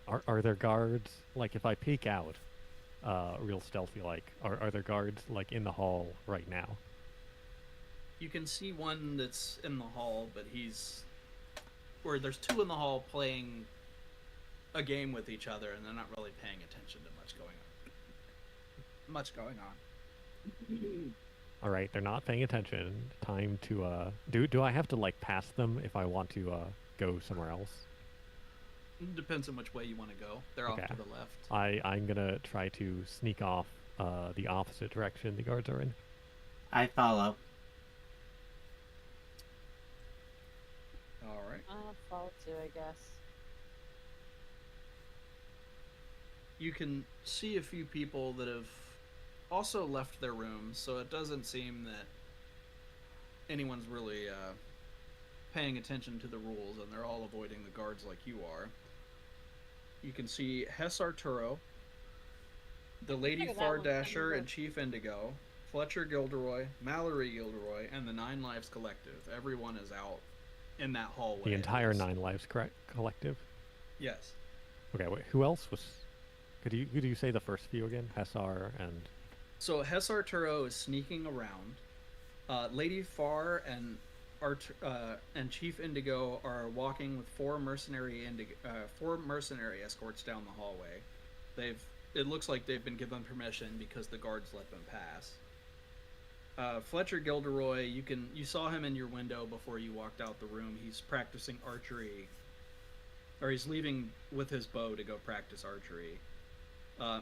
are there guards? Like, if I peek out, real stealthy, like, are there guards like in the hall right now? You can see one that's in the hall, but or there's 2 in the hall playing a game with each other, and they're not really paying attention to much going on. All right, they're not paying attention. Time to do I have to like pass them if I want to go somewhere else? It depends on which way you want to go. They're Okay. off to the left. I'm gonna try to sneak off the opposite direction the guards are in. I follow. All right. I'll follow too, I guess. You can see a few people that have also left their rooms, so it doesn't seem that anyone's really paying attention to the rules, and they're all avoiding the guards like you are. You can see Hess Arturo, the Lady Look at that one. Fardasher, and Chief Indigo, Fletcher Gilderoy, Mallory Gilderoy, and the Nine Lives Collective. Everyone is out in that hallway. The entire It's- Nine Lives collective. Yes. Okay, wait. Who else was? Could you say the first few again? Hessar and So Hess Arturo is sneaking around. Lady Farr and Chief Indigo are walking with four mercenary escorts down the hallway. It looks like they've been given permission because the guards let them pass. Fletcher Gilderoy, you saw him in your window before you walked out the room. He's practicing archery, or he's leaving with his bow to go practice archery.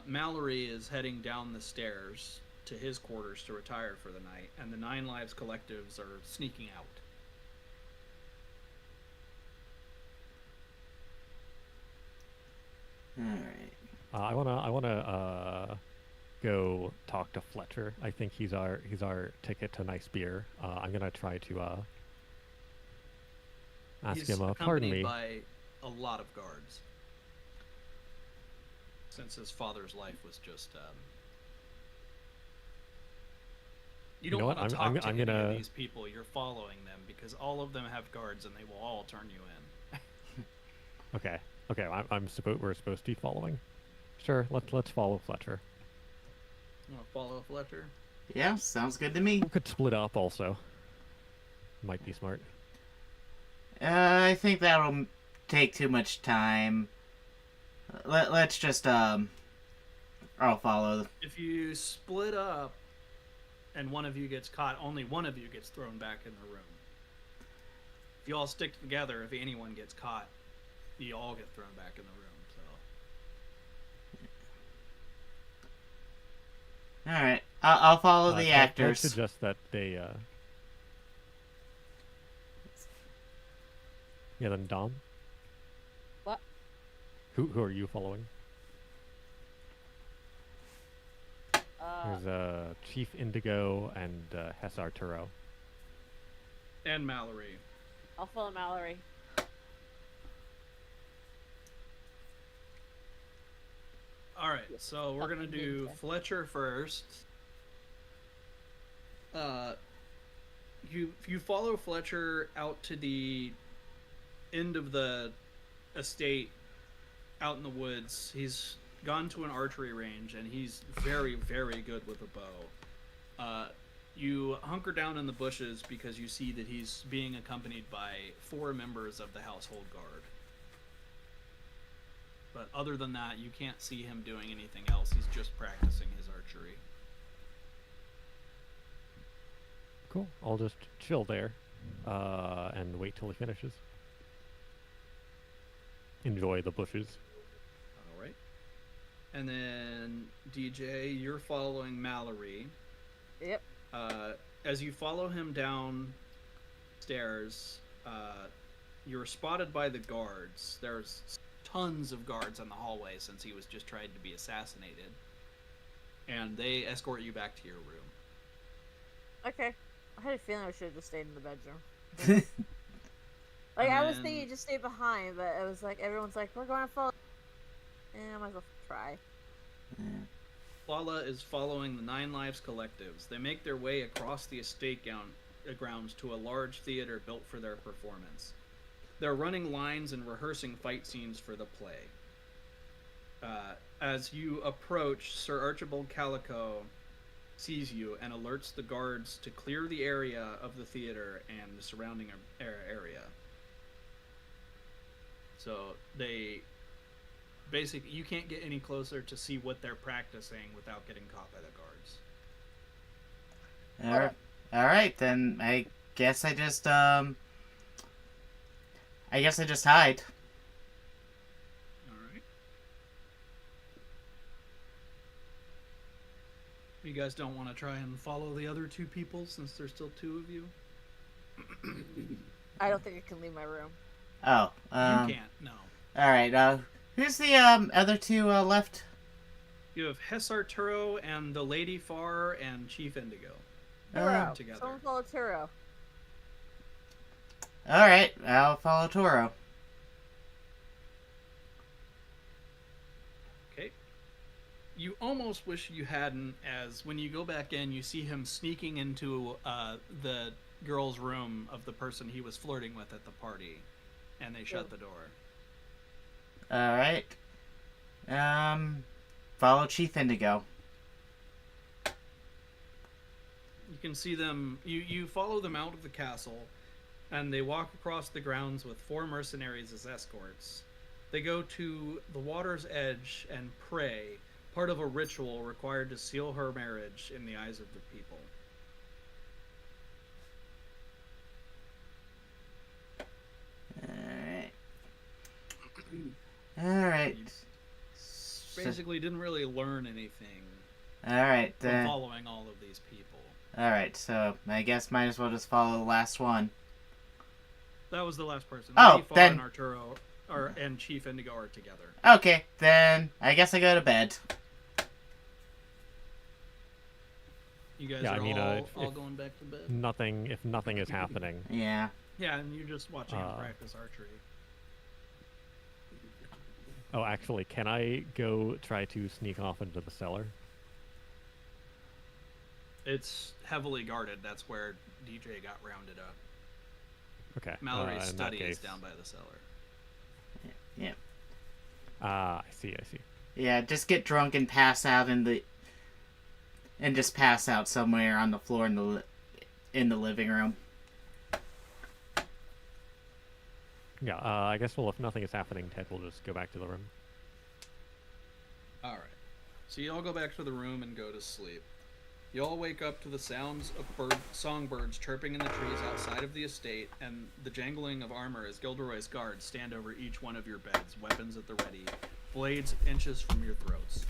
Mallory is heading down the stairs to his quarters to retire for the night, and the Nine Lives collectives are sneaking out. Alright. I wanna go talk to Fletcher. I think he's our ticket to nice beer. I'm gonna try to ask He's him. Pardon accompanied me. by a lot of guards, since his father's life was just. You know don't what? want to I'm talk to any gonna- of these people. You're following them because all of them have guards, and they will all turn you in. Okay. We're supposed to be following. Sure. Let's follow Fletcher. You want to follow Fletcher? Yeah, sounds good to me. We could split up also. Might be smart. I think that'll take too much time. Let's just, I'll follow. If you split up and one of you gets caught, only one of you gets thrown back in the room. If you all stick together, if anyone gets caught, you all get thrown back in the room. So Alright, I'll follow the Can I actors. suggest that they. Yeah, then Dom. What? Who are you following? There's Chief Indigo and Hess Arturo. and Mallory. I'll follow Mallory. All right, so we're gonna Fucking do ninja. Fletcher first. You follow Fletcher out to the end of the estate, out in the woods. He's gone to an archery range, and he's very, very good with a bow. You hunker down in the bushes because you see that he's being accompanied by 4 members of the household guard. But other than that, you can't see him doing anything else. He's just practicing his archery. Cool. I'll just chill there, and wait till he finishes. Enjoy the bushes. All right. And then DJ, you're following Mallory. Yep. As you follow him downstairs, you're spotted by the guards. There's tons of guards in the hallway since he was just trying to be assassinated. And they escort you back to your room. Okay. I had a feeling I should have just stayed in the bedroom. Like, And I was then- thinking just stay behind, but it was like, everyone's like, we're going to follow. I might as well try. Lala is following the Nine Lives collectives. They make their way across the estate grounds to a large theater built for their performance. They're running lines and rehearsing fight scenes for the play. As you approach, Sir Archibald Calico sees you and alerts the guards to clear the area of the theater and the surrounding area. So they basically, you can't get any closer to see what they're practicing without getting caught by the guards. Alright, then I guess I just hide. All right. You guys don't want to try and follow the other 2 people since there's still 2 of you? I don't think I can leave my room. Oh, You can't, no. alright, who's the, other 2, left? You have Hess Arturo and the Lady Farr and Chief Indigo. Turo. together. Someone follow Turo. Alright, I'll follow Toro. Okay. You almost wish you hadn't, as when you go back in, you see him sneaking into the girl's room of the person he was flirting with at the party, and they shut the door. Alright. Follow Chief Indigo. You can see them. You follow them out of the castle, and they walk across the grounds with 4 mercenaries as escorts. They go to the water's edge and pray, part of a ritual required to seal her marriage in the eyes of the people. Alright. Basically, didn't really learn anything Alright, from following all of these people. Alright, so I guess might as well just follow the last one. That was the last person. Oh, Leafar then- and Arturo and Chief Indigo are together. Okay, then I guess I go to bed. You guys Yeah, are I mean, all if- going back to bed. If nothing is happening, Yeah. Yeah, and you're just watching him practice archery. oh, actually, can I go try to sneak off into the cellar? It's heavily guarded. That's where DJ got rounded up. Okay. Mallory's in that study is case- down by the cellar. Yeah. I see. Yeah, just get drunk and pass out and just pass out somewhere on the floor in the living room. Yeah, I guess, well, if nothing is happening, Ted will just go back to the room. All right. So you all go back to the room and go to sleep. You all wake up to the sounds of songbirds chirping in the trees outside of the estate, and the jangling of armor as Gilderoy's guards stand over each one of your beds, weapons at the ready, blades inches from your throats.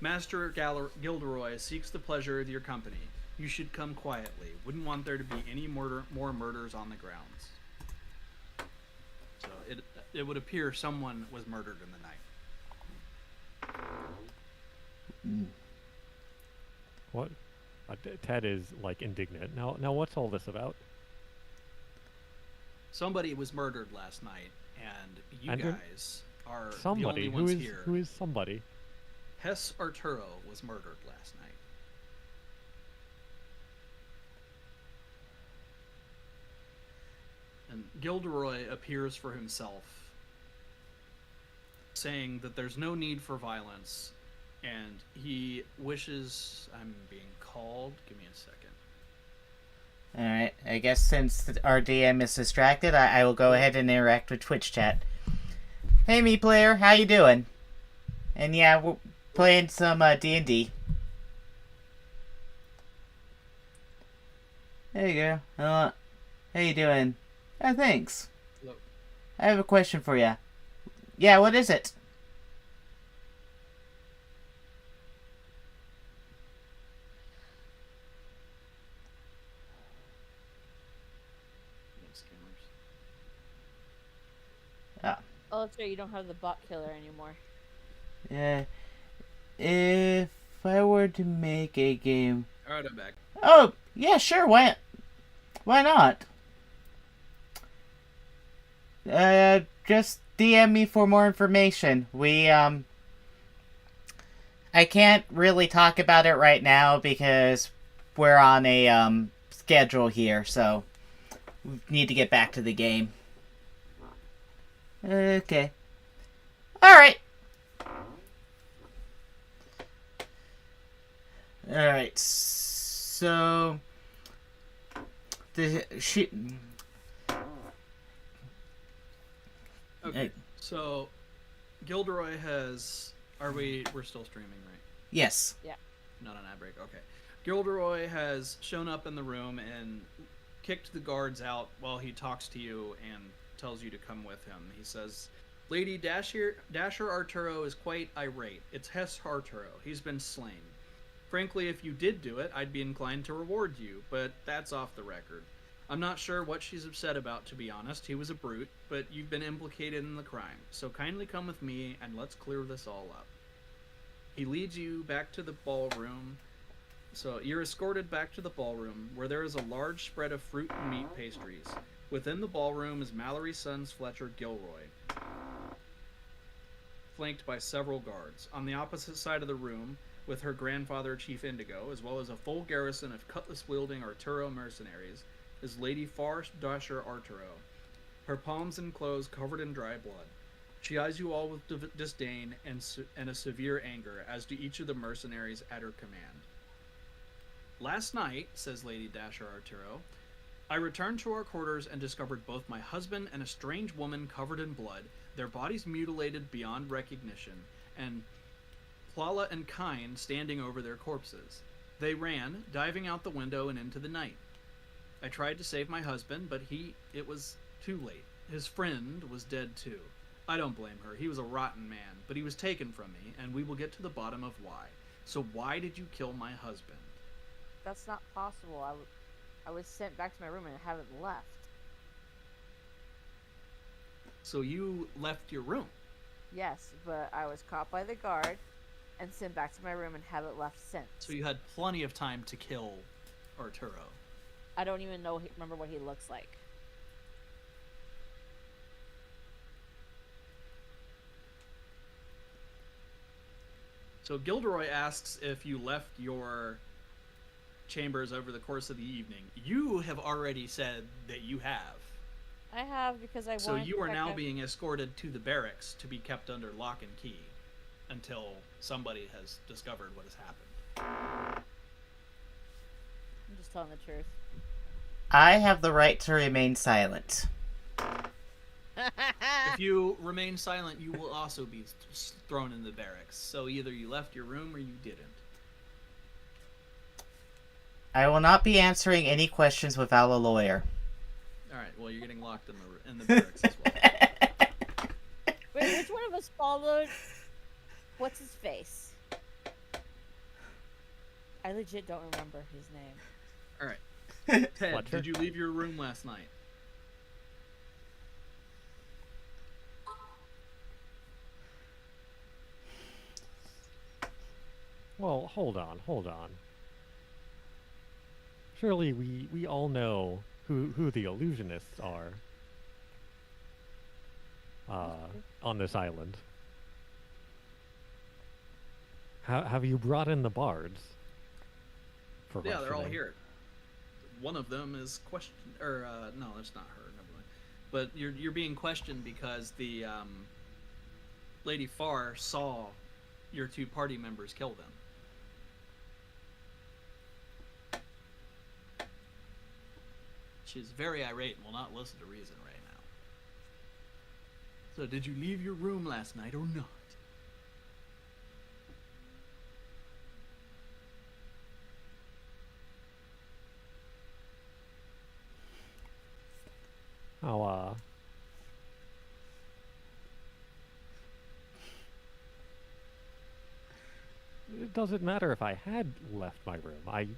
Master Gilderoy seeks the pleasure of your company. You should come quietly. Wouldn't want there to be any more murders on the grounds. So it would appear someone was murdered in the night. What? Ted is, like, indignant. Now, what's all this about? Somebody was murdered last night, and you And who- guys are the Somebody. only Who ones is here. who is somebody? Hess Arturo was murdered last night. And Gilderoy appears for himself, saying that there's no need for violence, and he wishes... I'm being called. Give me a second. Alright, I guess since our DM is distracted, I will go ahead and interact with Twitch chat. Hey, me player, how you doing? And yeah, we're playing some D&D. There you go. How you doing? Oh, thanks. Hello. I have a question for you. Yeah, what is it? Oh, that's right. You don't have the bot killer anymore. Yeah. If I were to make a game... Alright, I'm back. Oh, yeah, sure, why not? Just DM me for more information. I can't really talk about it right now because we're on a, schedule here, so we need to get back to the game. Okay. Alright. Alright, so... Okay, so Gilderoy has... We're still streaming, right? Yes. Not an ad break, okay. Gilderoy has shown up in the room and kicked the guards out while he talks to you and tells you to come with him. He says, Lady Dasher Arturo is quite irate. It's Hess Arturo. He's been slain. Frankly, if you did do it, I'd be inclined to reward you, but that's off the record. I'm not sure what she's upset about, to be honest. He was a brute, but you've been implicated in the crime. So kindly come with me, and let's clear this all up. He leads you back to the ballroom. So you're escorted back to the ballroom, where there is a large spread of fruit and meat pastries. Within the ballroom is Mallory's son's Fletcher Gilroy. flanked by several guards. On the opposite side of the room, with her grandfather Chief Indigo, as well as a full garrison of cutlass-wielding Arturo mercenaries, is Lady Far Dasher Arturo, her palms and clothes covered in dry blood. She eyes you all with disdain and a severe anger, as do each of the mercenaries at her command. Last night, says Lady Dasher Arturo, I returned to our quarters and discovered both my husband and a strange woman covered in blood, their bodies mutilated beyond recognition, and Plala and Kine standing over their corpses. They ran, diving out the window and into the night. I tried to save my husband, but it was too late. His friend was dead too. I don't blame her. He was a rotten man, but he was taken from me, and we will get to the bottom of why. So why did you kill my husband? That's not possible. I was sent back to my room and I haven't left. So you left your room? Yes, but I was caught by the guard and sent back to my room and haven't left since. So you had plenty of time to kill Arturo. I don't even remember what he looks like. So Gilderoy asks if you left your chambers over the course of the evening. You have already said that you have. I have, because I So wanted you to are check now out- being escorted to the barracks to be kept under lock and key until somebody has discovered what has happened. I'm just telling the truth. I have the right to remain silent. If you remain silent, you will also be thrown in the barracks. So either you left your room or you didn't. I will not be answering any questions without a lawyer. All right. Well, you're getting locked in the barracks as well. Wait, which one of us followed? What's his face? I legit don't remember his name. All right. Ted, Fletcher? did you leave your room last night? Well, hold on. Surely we all know who the illusionists are on this island. Have you brought in the bards? For Yeah, they're all questioning? here. One of them is questioned, or no, that's not her. Never mind. But you're being questioned because the Lady Far saw your two party members kill them. She's very irate and will not listen to reason right now. So, did you leave your room last night or not? Oh, it doesn't matter if I had left my room.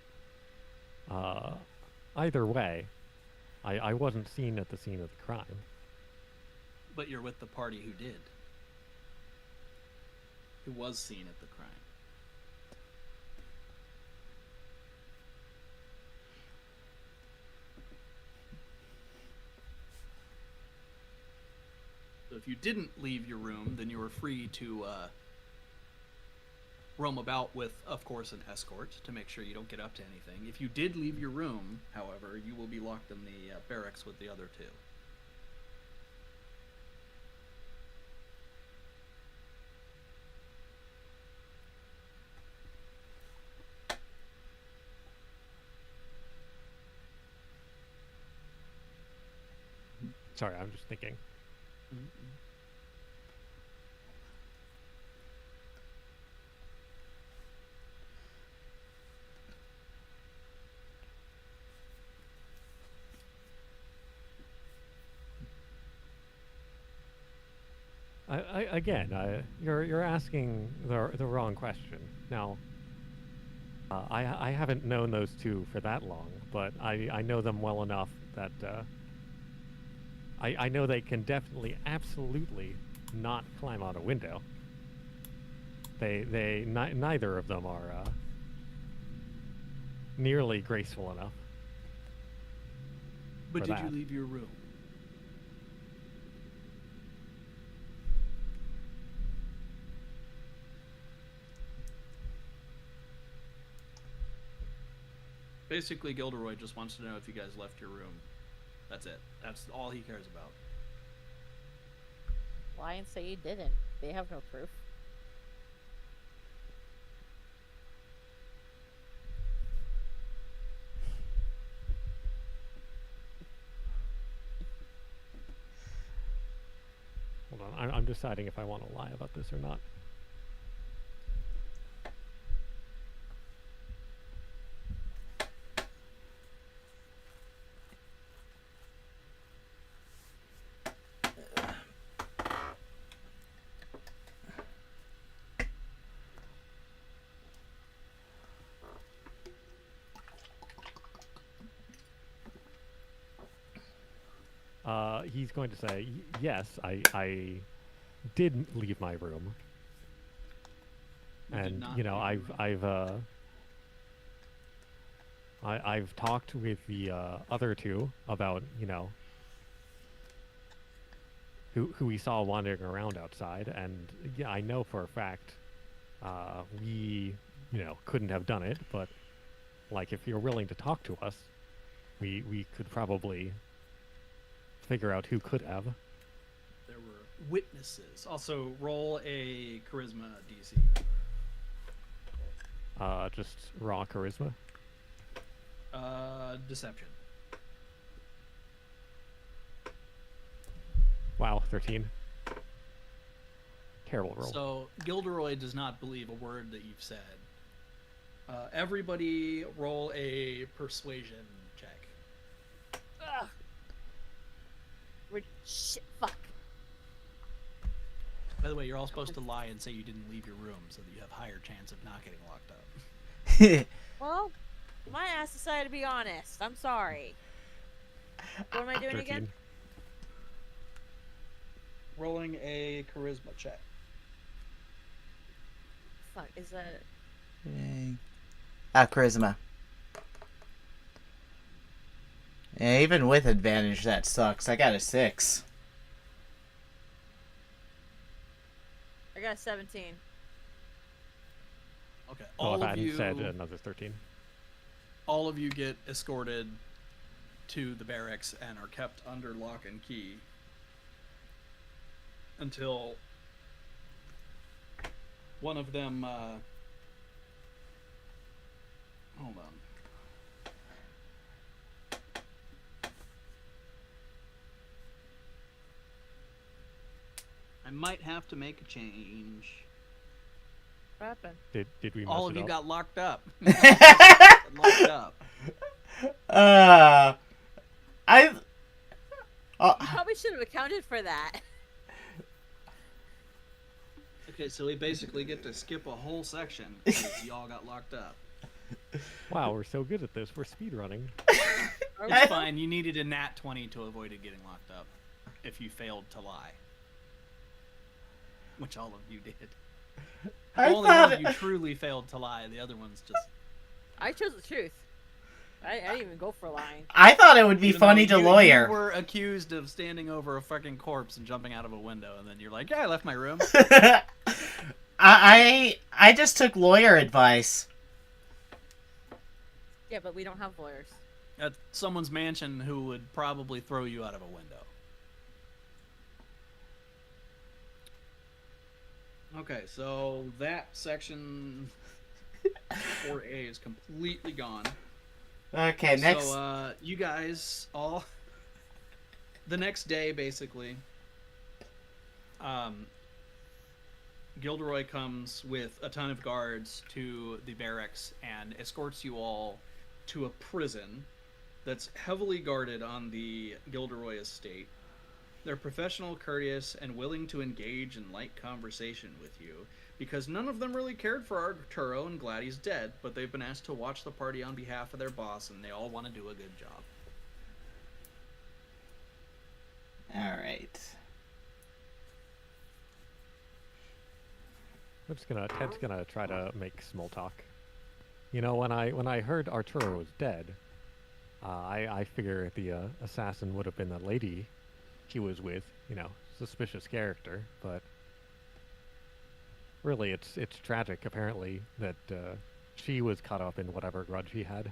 Either way, I wasn't seen at the scene of the crime. But you're with the party who did. Who was seen at the crime. So if you didn't leave your room, then you were free to roam about with, of course, an escort to make sure you don't get up to anything. If you did leave your room, however, you will be locked in the barracks with the other two. Sorry, I'm just thinking. You're asking the wrong question. Now, I haven't known those two for that long, but I know them well enough that I know they can definitely, absolutely not climb out a window. Neither of them are nearly graceful enough. But For did that. you leave your room? Basically, Gilderoy just wants to know if you guys left your room. That's it. That's all he cares about. Lie and say you didn't. They have no proof. Hold on, I'm deciding if I want to lie about this or not. He's going to say, yes, I did leave my room. You did And, not you know, leave your I've talked with the other two about, you know, who we saw wandering around outside, and yeah, I know for a fact we, you know, couldn't have done it, but like if you're willing to talk to us, we could probably figure out who could have. There were witnesses. Also, roll a charisma DC. Just raw charisma. Deception. Wow, 13. Terrible roll. So Gilderoy does not believe a word that you've said. Everybody roll a persuasion check. Ugh. Shit, fuck. By the way, you're all supposed to lie and say you didn't leave your room so that you have higher chance of not getting locked up. Well, my ass decided to be honest. I'm sorry. What am I doing 13. again? Rolling a charisma check. Fuck, is that... Charisma. Yeah, even with advantage, that sucks. I got a 6. I got a 17. Okay. Well, All if I of hadn't you, said another 13. all of you get escorted to the barracks and are kept under lock and key until one of them. Hold on. I might have to make a change. What happened? Did we mess All it of you up? got locked up. Locked up. I. You probably should have accounted for that. Okay, so we basically get to skip a whole section because y'all got locked up. Wow, we're so good at this. We're speedrunning. It's fine. You needed a nat 20 to avoid it getting locked up if you failed to lie. Which all of you did. Only one of you truly failed to lie. The other ones just... I chose the truth. I didn't even go for lying. I thought it would be Even funny though to you lawyer. You were accused of standing over a fucking corpse and jumping out of a window, and then you're like, yeah, I left my room. I just took lawyer advice. Yeah, but we don't have lawyers. At someone's mansion who would probably throw you out of a window. Okay, so that section 4A is completely gone. Okay, next. So, you guys all... The next day, basically, Gilderoy comes with a ton of guards to the barracks and escorts you all to a prison that's heavily guarded on the Gilderoy estate. They're professional, courteous, and willing to engage in light conversation with you, because none of them really cared for Arturo and Gladys dead, but they've been asked to watch the party on behalf of their boss, and they all want to do a good job. Alright. Ted's gonna try to make small talk. You know, when I heard Arturo was dead, I figure the assassin would have been the lady he was with. You know, suspicious character, but really, it's tragic. Apparently, that she was caught up in whatever grudge he had.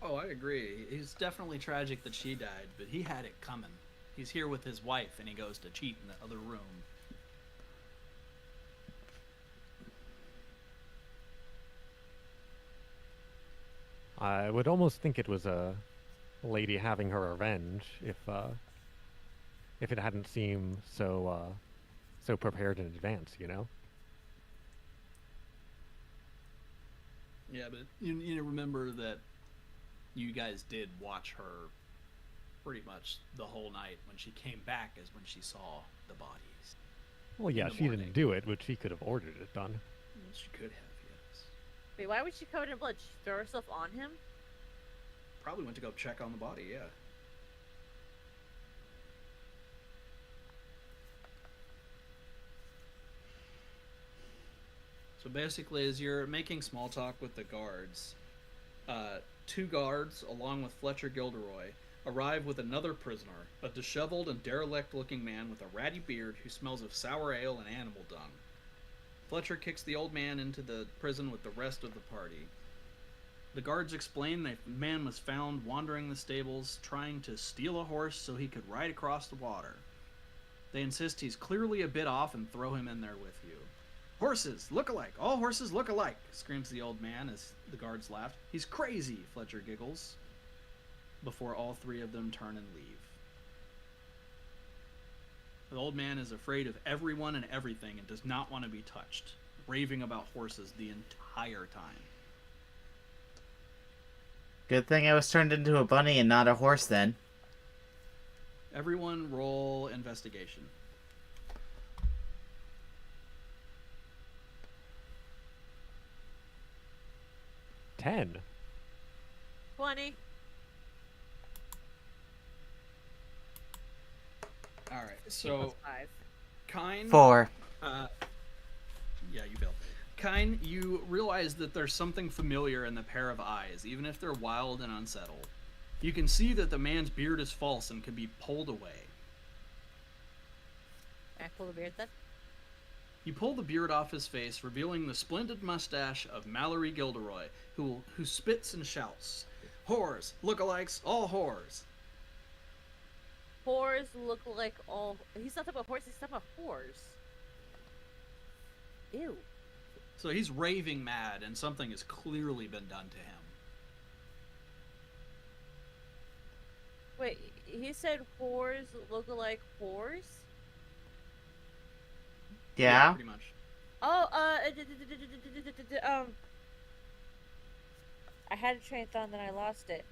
Oh, I agree. It's definitely tragic that she died, but he had it coming. He's here with his wife, and he goes to cheat in the other room. I would almost think it was a lady having her revenge if it hadn't seemed so prepared in advance, you know? Yeah, but you remember that you guys did watch her pretty much the whole night. When she came back is when she saw the bodies. Well, yeah, the she morning. didn't do it, but she could have ordered it done. She could have, yes. Wait, why was she covered in blood? She throw herself on him? Probably went to go check on the body, yeah. So basically, as you're making small talk with the guards, two guards, along with Fletcher Gilderoy, arrive with another prisoner, a disheveled and derelict-looking man with a ratty beard who smells of sour ale and animal dung. Fletcher kicks the old man into the prison with the rest of the party. The guards explain that the man was found wandering the stables, trying to steal a horse so he could ride across the water. They insist he's clearly a bit off and throw him in there with you. Horses, look alike! All horses look alike! Screams the old man as the guards laugh. He's crazy, Fletcher giggles, before all three of them turn and leave. The old man is afraid of everyone and everything and does not want to be touched, raving about horses the entire time. Good thing I was turned into a bunny and not a horse then. Everyone roll investigation. Ten. 20. Alright, so 5. Kine... 4. Yeah, you failed. Kine, you realize that there's something familiar in the pair of eyes, even if they're wild and unsettled. You can see that the man's beard is false and can be pulled away. Can I pull the beard then? You pull the beard off his face, revealing the splendid mustache of Mallory Gilderoy, who spits and shouts, "Whores! Lookalikes! All whores!" Whores look like all. He's not talking about horses, he's talking about whores. Ew. So he's raving mad, and something has clearly been done to him. Wait, he said whores look like whores? Yeah? Pretty much. Oh, I had a train of thought and then I lost it.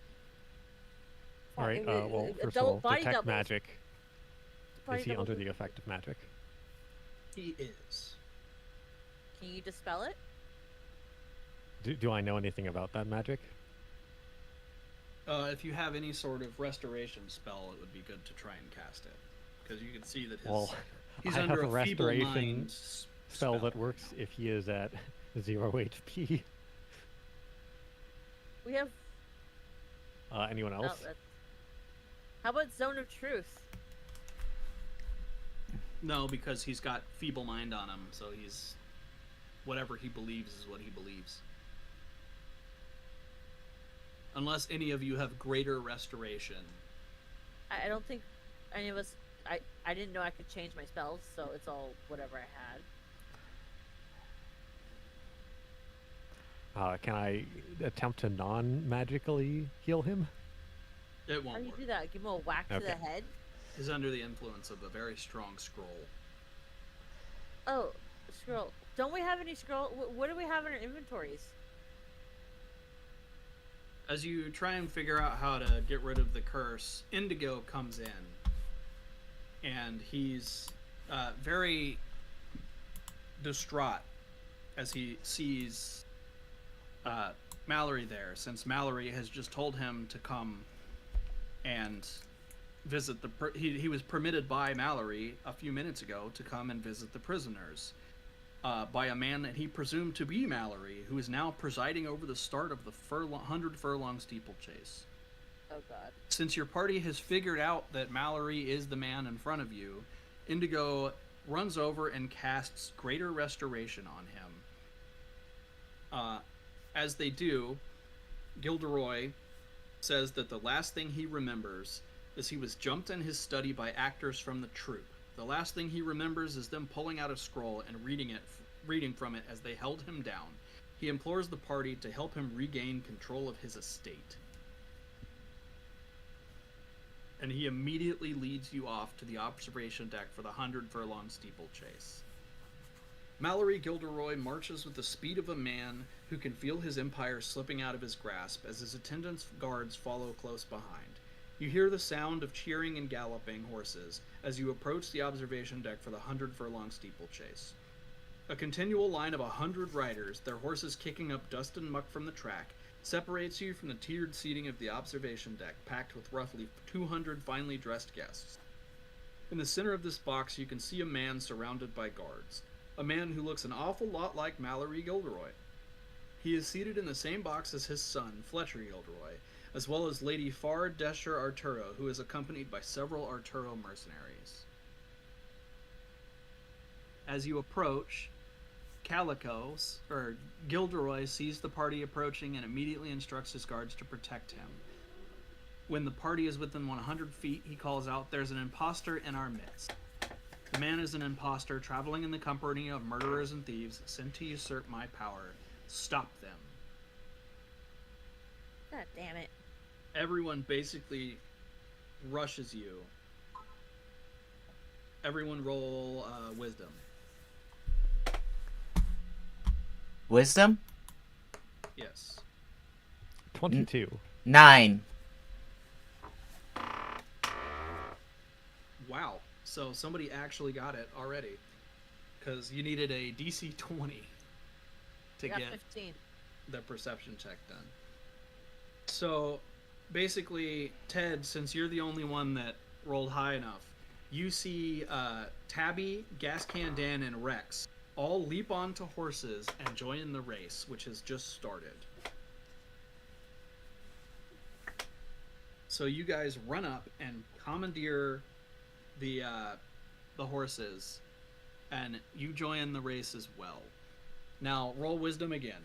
All right. Well, first of all, detect magic. Is he under the effect of magic? He is. Can you dispel it? Do I know anything about that magic? If you have any sort of restoration spell, it would be good to try and cast it. Because you can see that Well, he's I have under a feeble restoration mind spell that works if he is at 0 HP. We have. Anyone No, else? how about Zone of Truth? No, because he's got feeble mind on him, so he's... Whatever he believes is what he believes. Unless any of you have greater restoration. I don't think any of us. I didn't know I could change my spells, so it's all whatever I had. Can I attempt to non-magically heal him? It How won't do you work. do that? Give him a whack to the Okay. head? He's under the influence of a very strong scroll. Oh, scroll. Don't we have any scroll? What do we have in our inventories? As you try and figure out how to get rid of the curse, Indigo comes in. And he's very distraught as he sees Mallory there, since Mallory has just told him to come and visit he was permitted by Mallory a few minutes ago to come and visit the prisoners by a man that he presumed to be Mallory, who is now presiding over the start of the 100 furlong steeplechase. Oh god. Since your party has figured out that Mallory is the man in front of you, Indigo runs over and casts Greater Restoration on him. As they do, Gilderoy says that the last thing he remembers is he was jumped in his study by actors from the troupe. The last thing he remembers is them pulling out a scroll and reading from it as they held him down. He implores the party to help him regain control of his estate. And he immediately leads you off to the observation deck for the 100-furlong steeplechase. Mallory Gilderoy marches with the speed of a man who can feel his empire slipping out of his grasp as his attendant guards follow close behind. You hear the sound of cheering and galloping horses as you approach the observation deck for the 100-furlong steeplechase. A continual line of 100 riders, their horses kicking up dust and muck from the track, separates you from the tiered seating of the observation deck, packed with roughly 200 finely dressed guests. In the center of this box, you can see a man surrounded by guards. A man who looks an awful lot like Mallory Gilderoy. He is seated in the same box as his son, Fletcher Gilderoy, as well as Lady Far Desher Arturo, who is accompanied by several Arturo mercenaries. As you approach, Gilderoy sees the party approaching and immediately instructs his guards to protect him. When the party is within 100 feet, he calls out, "There's an imposter in our midst." The man is an imposter traveling in the company of murderers and thieves sent to usurp my power. Stop them. God damn it. Everyone basically rushes you. Everyone roll wisdom. Wisdom? Yes. 22. 9. Wow. So somebody actually got it already. Because you needed a DC 20 to I got get 15. the perception check done. So basically, Ted, since you're the only one that rolled high enough, you see Tabby, Gascan Dan, and Rex all leap onto horses and join in the race, which has just started. So you guys run up and commandeer the horses, and you join the race as well. Now, roll wisdom again.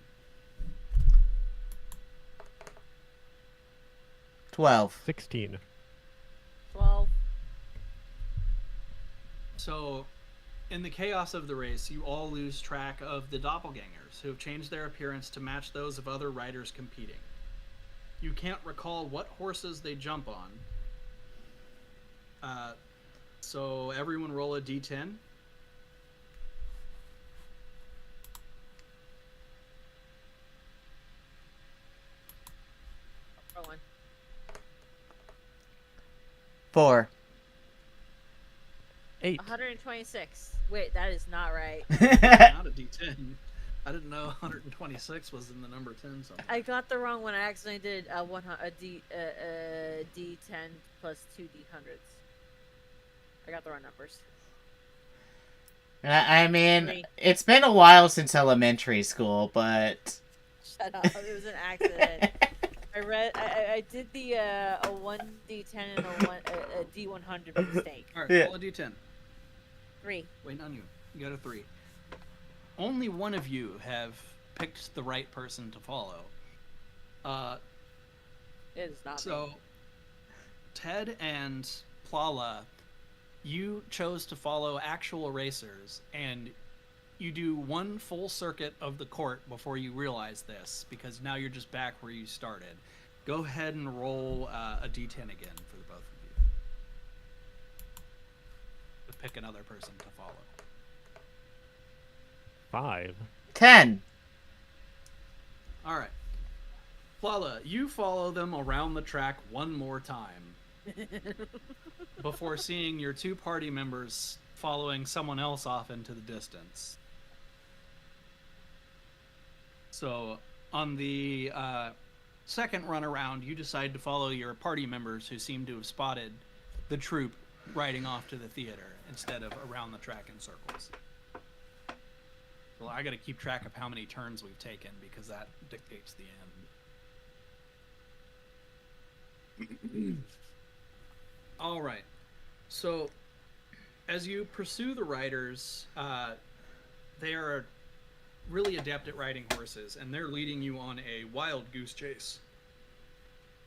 12. 16. 12. So, in the chaos of the race, you all lose track of the doppelgangers, who have changed their appearance to match those of other riders competing. You can't recall what horses they jump on. So everyone roll a d10. Roll one. 4. 8. 126. Wait, that is not right. Not a d10. I didn't know 126 was in the number 10 somewhere. I got the wrong one. I accidentally did a D10 plus 2 D100s. I got the wrong numbers. I mean, 3. it's been a while since elementary school, but... Shut up. It was an accident. I did the a 1D10 and a D100 mistake. Alright, Yeah. roll a d10. 3. Waiting on you. You got a 3. Only one of you have picked the right person to follow. It is not me. So, Ted and Plala, you chose to follow actual racers, and you do one full circuit of the court before you realize this, because now you're just back where you started. Go ahead and roll a d10 again for the both of you. To pick another person to follow. 5. 10. All right. Plala, you follow them around the track one more time before seeing your two party members following someone else off into the distance. So, on the second run around, you decide to follow your party members who seem to have spotted the troop riding off to the theater instead of around the track in circles. Well, I got to keep track of how many turns we've taken because that dictates the end. All right. So, as you pursue the riders, they are really adept at riding horses, and they're leading you on a wild goose chase.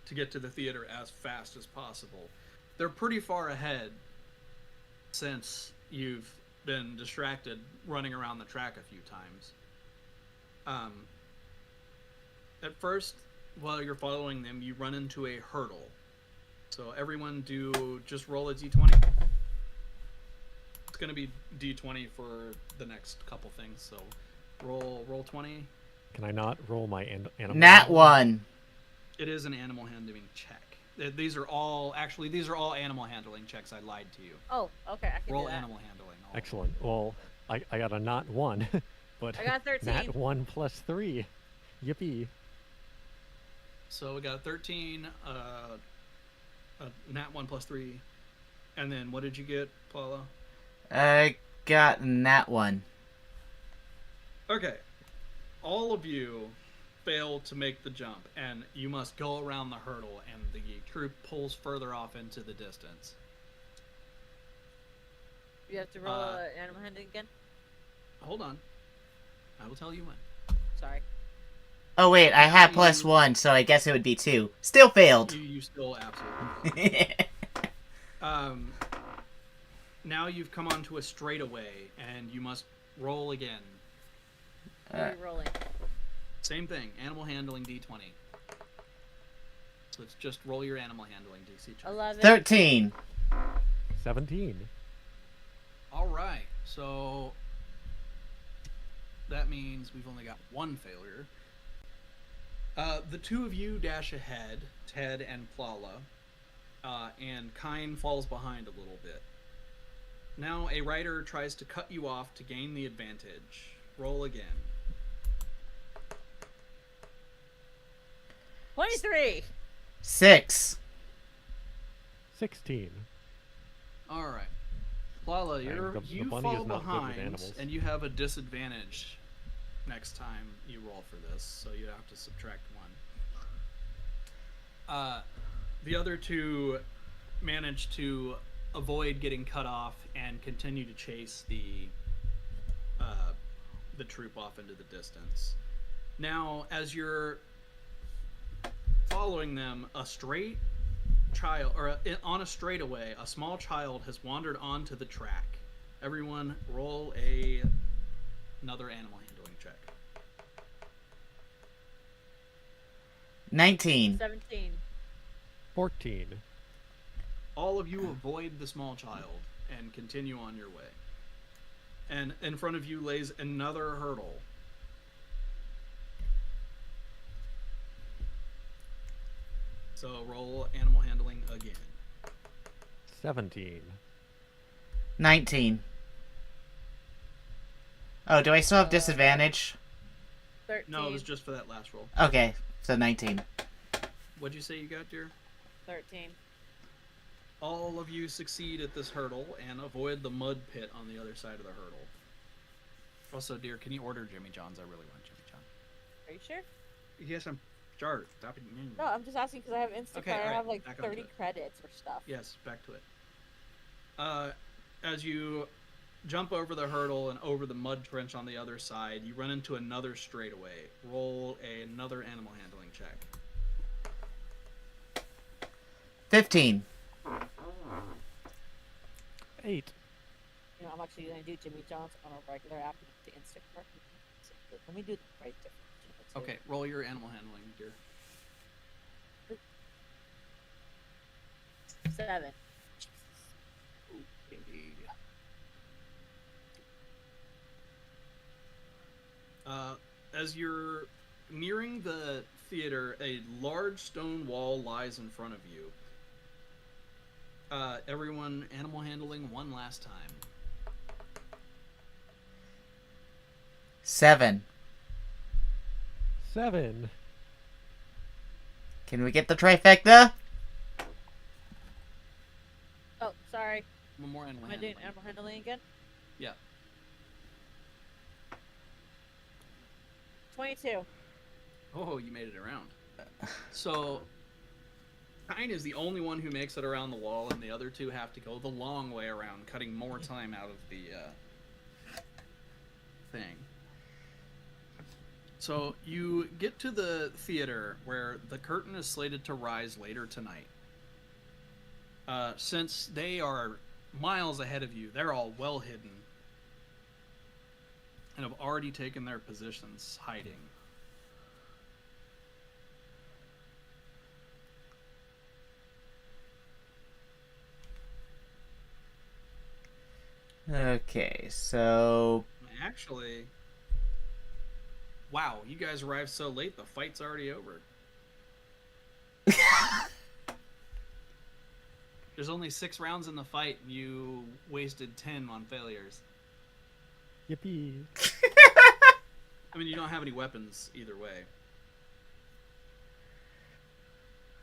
to get to the theater as fast as possible. They're pretty far ahead since you've been distracted running around the track a few times. At first, while you're following them, you run into a hurdle. So everyone just roll a d20. It's going to be d20 for the next couple things, so roll 20. Can I not roll my animal? Nat 1. It is an animal handling check. These are all animal handling checks. I lied to you. Oh, okay, I can Roll do that. animal handling. all. Excellent. Well, I got a not 1, but I got 13. nat 1 plus 3. Yippee. So we got 13, nat 1 plus 3. And then what did you get, Paula? I got Nat 1. Okay. All of you fail to make the jump, and you must go around the hurdle, and the troop pulls further off into the distance. You have to roll animal handling again? Hold on. I will tell you when. Sorry. Oh wait, I have plus 1, so I guess it would be 2. Still failed. You still absolutely. Now you've come onto a straightaway, and you must roll again. What are you rolling? Same thing, animal handling d20. So it's just roll your animal handling DC. 11. 13. 17. All right, so that means we've only got one failure. The two of you dash ahead, Ted and Plala, and Kine falls behind a little bit. Now a rider tries to cut you off to gain the advantage. Roll again. 23! 6. 16. All right, Plala, the you bunny fall is not good with behind, animals. and you have a disadvantage next time you roll for this, so you have to subtract 1. The other two manage to avoid getting cut off and continue to chase the troop off into the distance. Now, as you're following them, on a straightaway, a small child has wandered onto the track. Everyone, roll another animal handling check. 19. 17. 14. All of you avoid the small child and continue on your way. And in front of you lays another hurdle. So roll animal handling again. 17. 19. Oh, do I still have disadvantage? 13. No, it was just for that last roll. Okay, so 19. What'd you say you got, dear? 13. All of you succeed at this hurdle and avoid the mud pit on the other side of the hurdle. Also, dear, can you order Jimmy John's? I really want Jimmy John. Are you sure? Yes, I'm sure. Stop it. No, I'm just asking because I have Instacart. Okay, I alright, have like back onto 30 it. credits or stuff. Yes, back to it. As you jump over the hurdle and over the mud trench on the other side, you run into another straightaway. Roll another animal handling check. 15. 8. You know, I'm actually going to do Jimmy John's on a regular app with the Instacart. Let me do the price difference. Okay, roll your animal handling, dear. 7. As you're nearing the theater, a large stone wall lies in front of you. Everyone, animal handling one last time. 7. 7. Can we get the trifecta? Oh, sorry. One more animal Am I handling. doing animal handling again? Yeah. 22. Oh, you made it around. So, Kine is the only one who makes it around the wall, and the other two have to go the long way around, cutting more time out of the thing. So you get to the theater where the curtain is slated to rise later tonight. Since they are miles ahead of you, they're all well hidden and have already taken their positions hiding. Okay, so Actually, wow, you guys arrived so late, the fight's already over. There's only 6 rounds in the fight, and you wasted 10 on failures. Yippee. I mean, you don't have any weapons either way.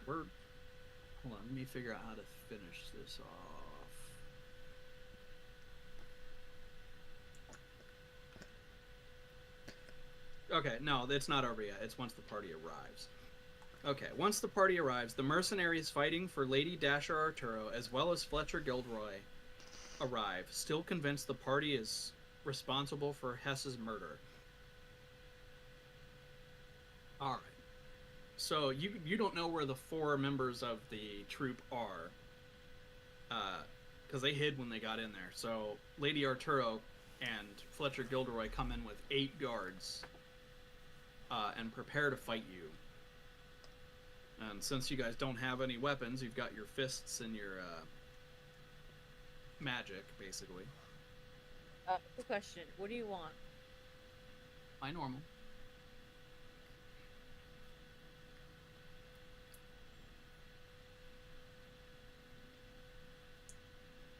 Hold on, let me figure out how to finish this off. Okay, no, it's not over yet. It's once the party arrives. Okay, once the party arrives, the mercenaries fighting for Lady Dasher Arturo, as well as Fletcher Gilderoy, arrive, still convinced the party is responsible for Hess's murder. Alright. So, you don't know where the 4 members of the troupe are. Because they hid when they got in there. So, Lady Arturo and Fletcher Gilderoy come in with 8 guards. And prepare to fight you. And since you guys don't have any weapons, you've got your fists and your magic, basically. Quick question. What do you want? My normal.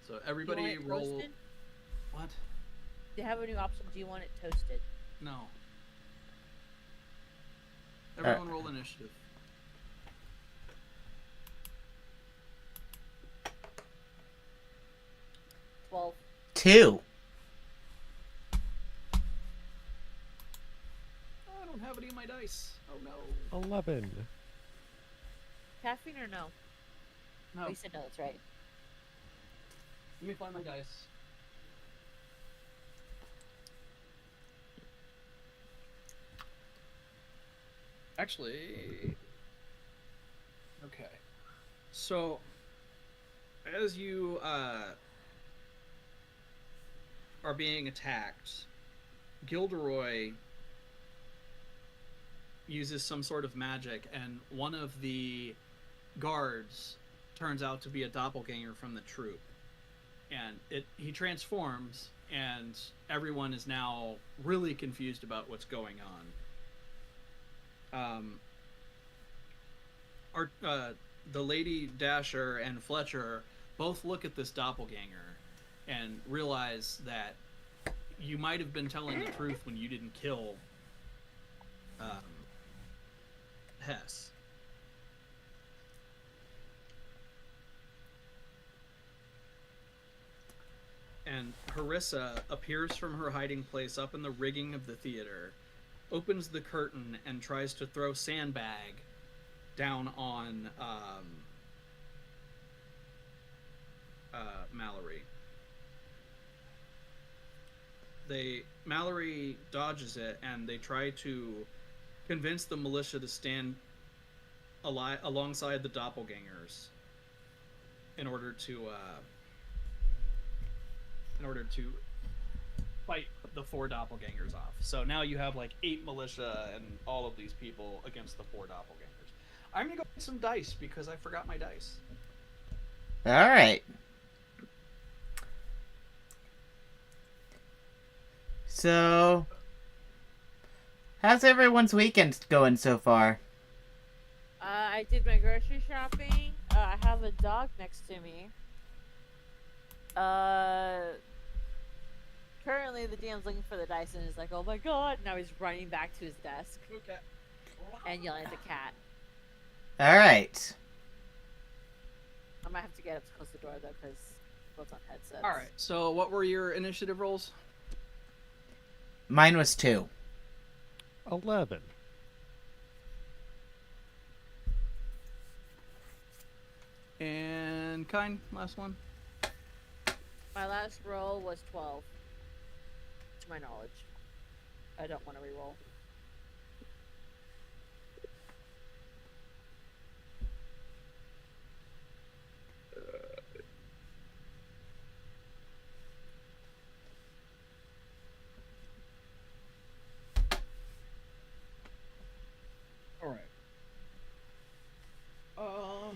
So Do you everybody want it roll. toasted? What? They have a new option. Do you want it toasted? No. Everyone roll initiative. Well, 2. Oh, I don't have any of my dice. Oh no. 11. caffeine or no? No. Oh, you said no. That's right. Let me find my dice. Actually, okay. So, as you are being attacked, Gilderoy uses some sort of magic, and one of the guards turns out to be a doppelganger from the troupe. And he transforms, and everyone is now really confused about what's going on. The Lady Dasher and Fletcher both look at this doppelganger and realize that you might have been telling the truth when you didn't kill Hess. And Harissa appears from her hiding place up in the rigging of the theater, opens the curtain, and tries to throw sandbag down on Mallory. Mallory dodges it, and they try to convince the militia to stand alongside the doppelgangers in order to fight the 4 doppelgangers off. So now you have like 8 militia and all of these people against the 4 doppelgangers. I'm gonna go get some dice because I forgot my dice. Alright. So, how's everyone's weekend going so far? I did my grocery shopping. I have a dog next to me. Currently the DM's looking for the dice and is like, oh my god. Now he's running back to his desk Okay. and yelling at the cat. Alright. I might have to get up to close the door though because both on headsets. Alright, so what were your initiative rolls? Mine was 2. 11. And Kind, last one. My last roll was 12. To my knowledge. I don't want to reroll.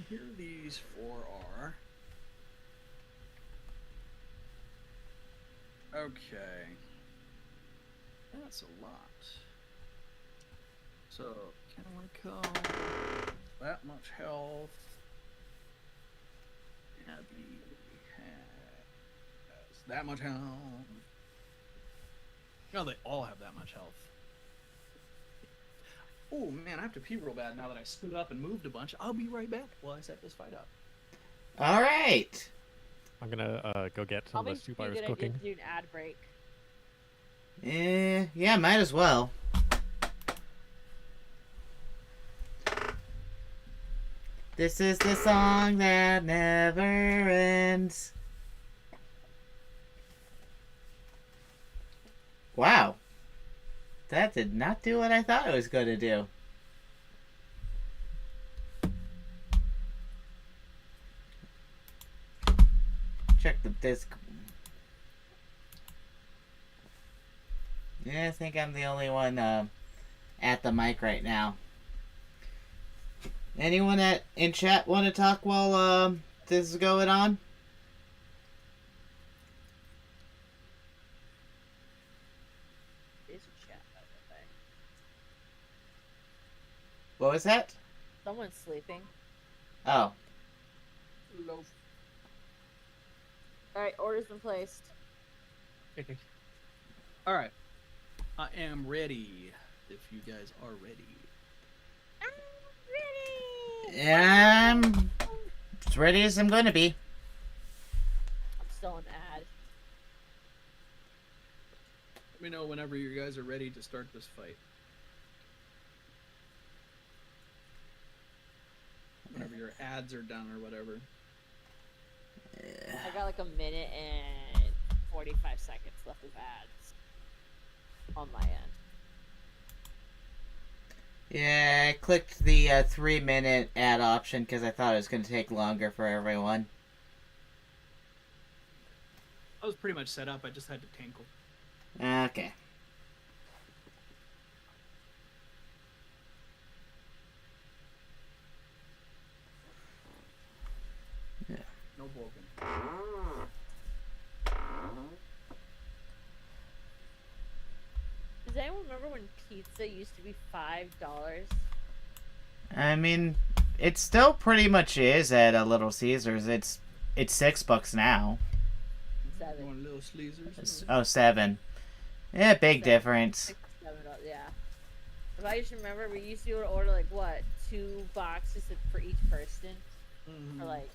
here these 4 are. Okay. That's a lot. So, can I come? That much health. Abby has that much health. No, they all have that much health. Oh man, I have to pee real bad now that I stood up and moved a bunch. I'll be right back while I set this fight up. All right. I'm gonna go get some of the soup I was cooking. Do an ad break. Yeah, might as well. This is the song that never ends. Wow. That did not do what I thought it was going to do. Check the disc. Yeah, I think I'm the only one at the mic right now. Anyone in chat want to talk while this is going on? There's a chat, by the way. What was that? Someone's sleeping. Oh. Alright, order's been placed. All right, I am ready. If you guys are ready. I'm as ready as I'm going to be. I'm still an ad. Let me know whenever you guys are ready to start this fight. Whenever your ads are done or whatever. I got like a minute and 45 seconds left of ads on my end. Yeah, I clicked the 3-minute ad option because I thought it was going to take longer for everyone. I was pretty much set up. I just had to tinkle. Okay. No broken. Does anyone remember when pizza used to be $5? I mean, it still pretty much is at a Little Caesars. It's $6 now. $7. Going little sleazers. Oh, 7. Yeah, big difference. $6, $7, yeah. If I just remember, we used to be able to order like what, 2 boxes for each person Mm-hmm. for like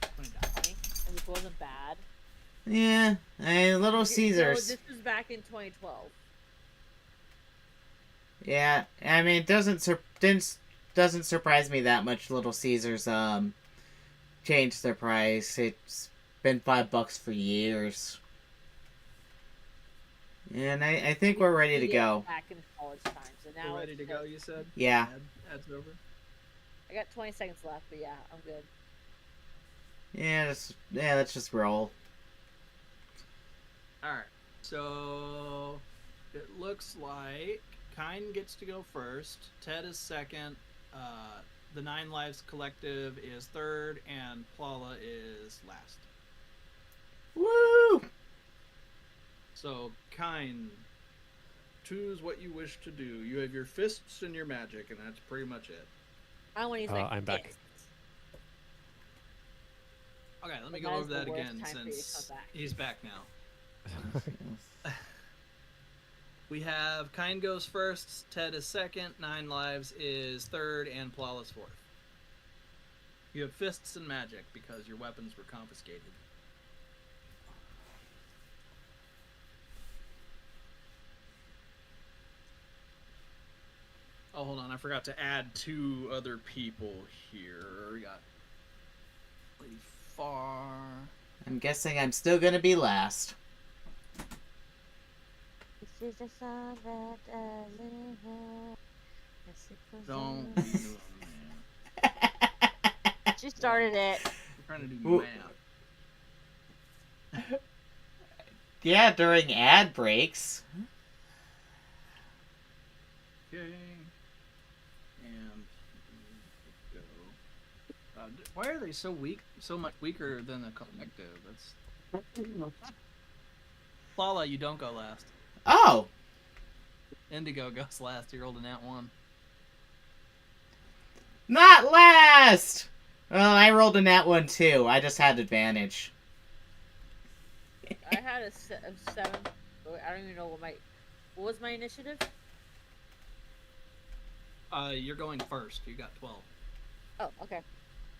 $20. $20, and it wasn't bad. Yeah, Little So Caesars. this was back in 2012. Yeah, I mean, it doesn't surprise me that much. Little Caesars changed their price. It's been $5 for years. And I think we're ready to go. Back in college time, so now We're ready to go, you said? Yeah. Ads over? I got 20 seconds left, but yeah, I'm good. Yeah, let's just roll. Alright, so it looks like Kine gets to go first, Ted is second, the 9 Lives Collective is third, and Plala is last. Woo! So, Kine, choose what you wish to do. You have your fists and your magic, and that's pretty much it. I want to use my I'm back. fists. Okay, let me But go that is over the that worst again time for you to since come back. he's back now. We have Kine goes first, Ted is second, 9 Lives is third, and Plala's fourth. You have fists and magic because your weapons were confiscated. Oh, hold on, I forgot to add 2 other people here. We got Lady Far. I'm guessing I'm still gonna be last. This is a song that doesn't hurt. Don't be doing that. She started it. I'm trying to do Ooh. math. Yeah, during ad breaks. Okay. And go. Why are they so weak? So much weaker than the collective. That's. Lala, you don't go last. Oh, Indigo goes last. You rolled a nat 1. not last! Well, I rolled a nat 1 too. I just had advantage. I had a 7. I don't even know what was my initiative? You're going first. You got 12. Oh, okay.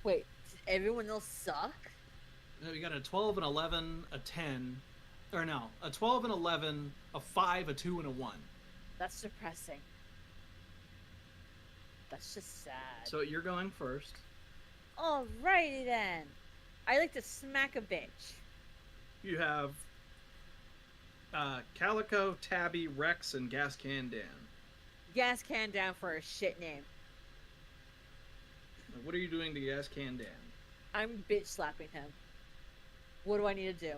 Wait, does everyone else suck? No, you got a 12, an 11, a 10. Or no, a 12, an 11, a 5, a 2, and a 1. That's depressing. That's just sad. So you're going first. Alrighty then. I like to smack a bitch. You have Calico, Tabby, Rex, and Gas Can Dan. Gas can down for a shit name. What are you doing to Gas Can Dan? I'm bitch slapping him. What do I need to do?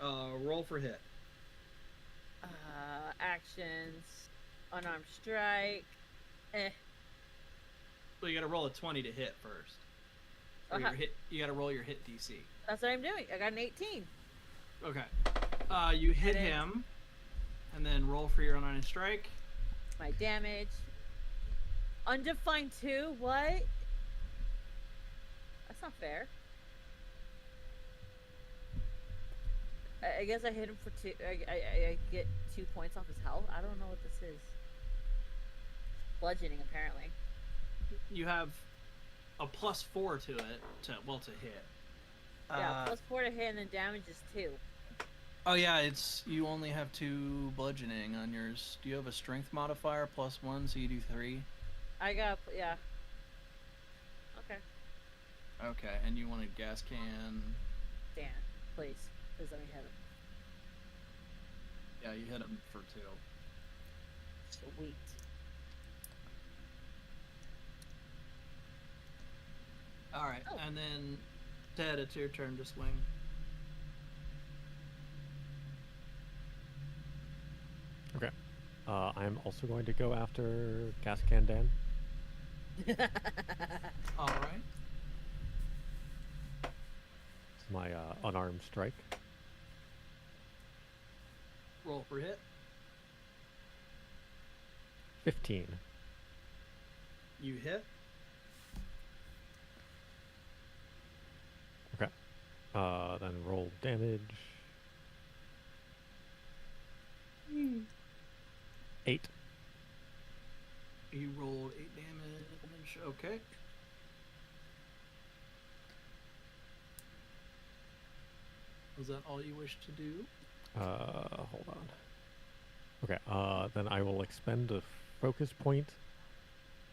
Roll for hit. Actions. Unarmed strike. Well, you gotta roll a 20 to hit first. Or your hit, you gotta roll your hit DC. That's what I'm doing. I got an 18. Okay. You hit And then- him, and then roll for your unarmed strike. My damage. Undefined 2? What? That's not fair. I guess I hit him for 2. I get 2 points off his health. I don't know what this is. Bludgeoning, apparently. You have a +4 to it, to hit. Yeah, +4 to hit, and then damage is 2. Oh yeah, you only have 2 bludgeoning on yours. Do you have a strength modifier +1, so you do 3? I got, yeah. Okay. Okay, and you wanted Gas Can. Dan, please. Please let me hit him. Yeah, you hit him for 2. Sweet. Alright, Oh. and then Ted, it's your turn to swing. Okay. I'm also going to go after Gascan Dan. Alright. It's my unarmed strike. Roll for hit. 15. You hit. Okay. Then roll damage. 8. You rolled 8 damage. Okay. Was that all you wish to do? Hold on. Okay, then I will expend a focus point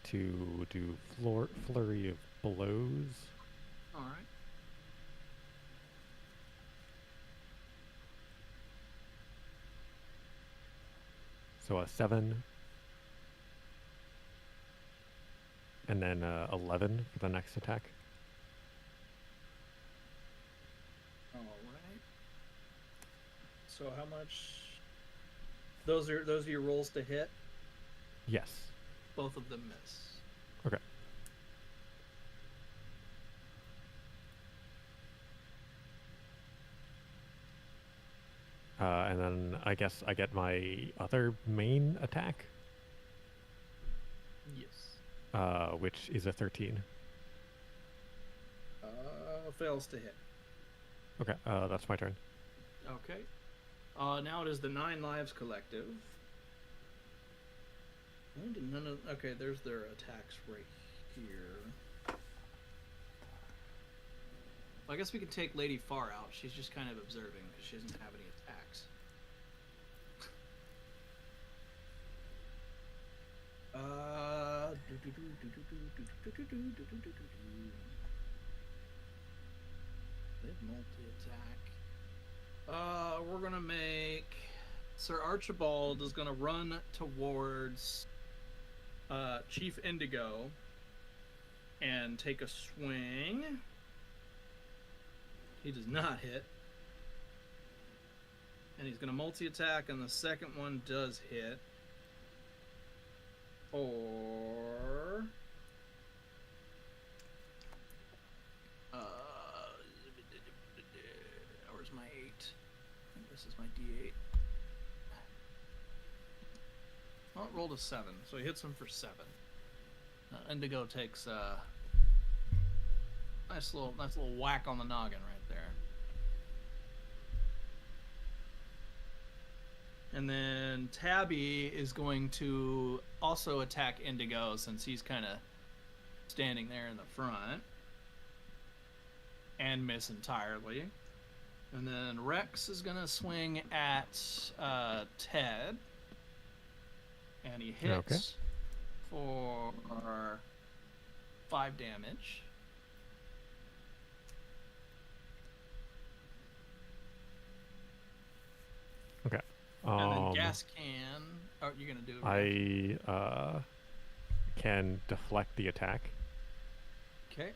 to do flurry of blows. Alright. So a 7. And then 11 for the next attack. Alright. So how much? Those are your rolls to hit. Yes. Both of them miss. Okay. And then I guess I get my other main attack, Yes. which is a 13. Fails to hit. Okay, that's my turn. Okay. Now it is the 9 Lives Collective. Why did none of... Okay, there's their attacks right here. Well, I guess we can take Lady Far out. She's just kind of observing because she doesn't have any attacks. Multi-attack. We're gonna make Sir Archibald is gonna run towards Chief Indigo and take a swing. He does not hit. And he's gonna multi-attack, and the second one does hit. Or my d8. Well, it rolled a 7, so he hits him for 7. Indigo takes nice little whack on the noggin right there. And then Tabby is going to also attack Indigo since he's kind of standing there in the front. And miss entirely. And then Rex is going to swing at Ted. And he hits for 5 damage. Okay. And then Gas Can. Oh, you're going to do it. I can deflect the attack. Okay.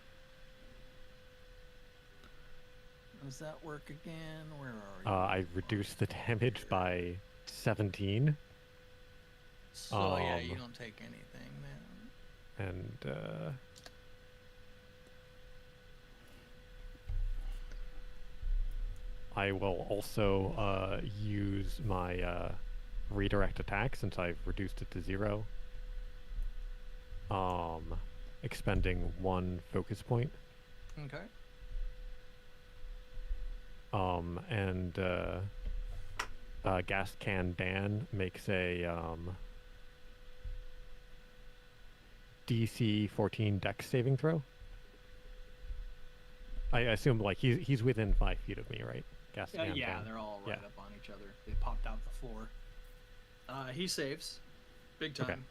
Does that work again? Where are you? I reduce the damage by 17. So yeah, you um, don't take anything then. And I will also use my redirect attack since I've reduced it to 0. Expending 1 focus point. Okay. And Gas Can Dan makes a DC 14 Dex saving throw. I assume like he's within 5 feet of me, right? Gas Can Yeah, Dan. they're all right Yeah. up on each other. They popped out the floor. He saves. Big time.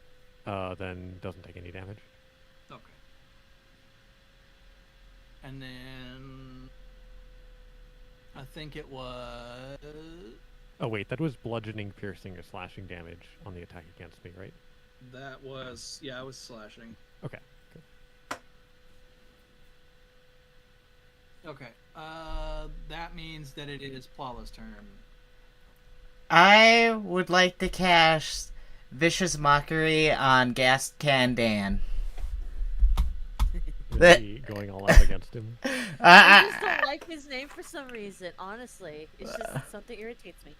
Okay. Then doesn't take any damage. Okay. And then I think it was Oh wait, that was bludgeoning, piercing, or slashing damage on the attack against me, right? that was I was slashing. Okay. Good. Okay. That means that it is Plala's turn. I would like to cast Vicious Mockery on Gas Can Dan. Really going all out against him. I just don't like his name for some reason. Honestly, it's just something irritates me.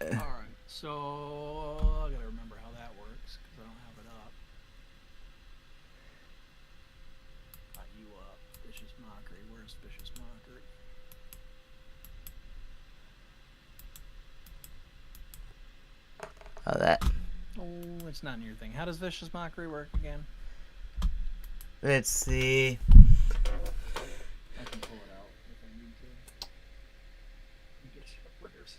All right. So I gotta remember how that works because I don't have it up. Got you up. Vicious Mockery. Where's Vicious Mockery? Oh, that. Oh, it's not in your thing. How does Vicious Mockery work again? Let's see. I can pull it out if I need to. Where's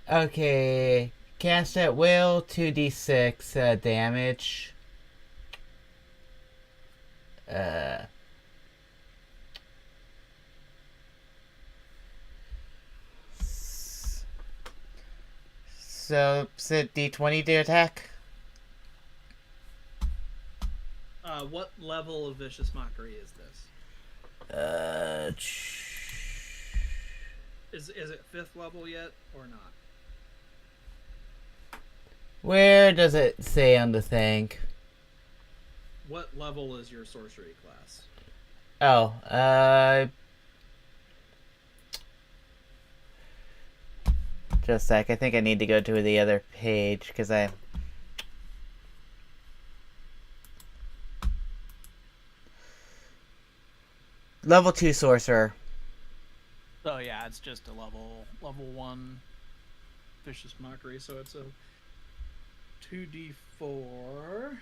Okay. Cast at will, 2d6 damage. So, is it d20 to attack? What level of Vicious Mockery is this? Is it 5th level yet or not? Where does it say on the thing? What level is your sorcery class? Oh, just a sec. I think I need to go to the other page because I. Level 2 sorcerer. Oh yeah, it's just a level 1 Vicious Mockery, so it's a 2d4.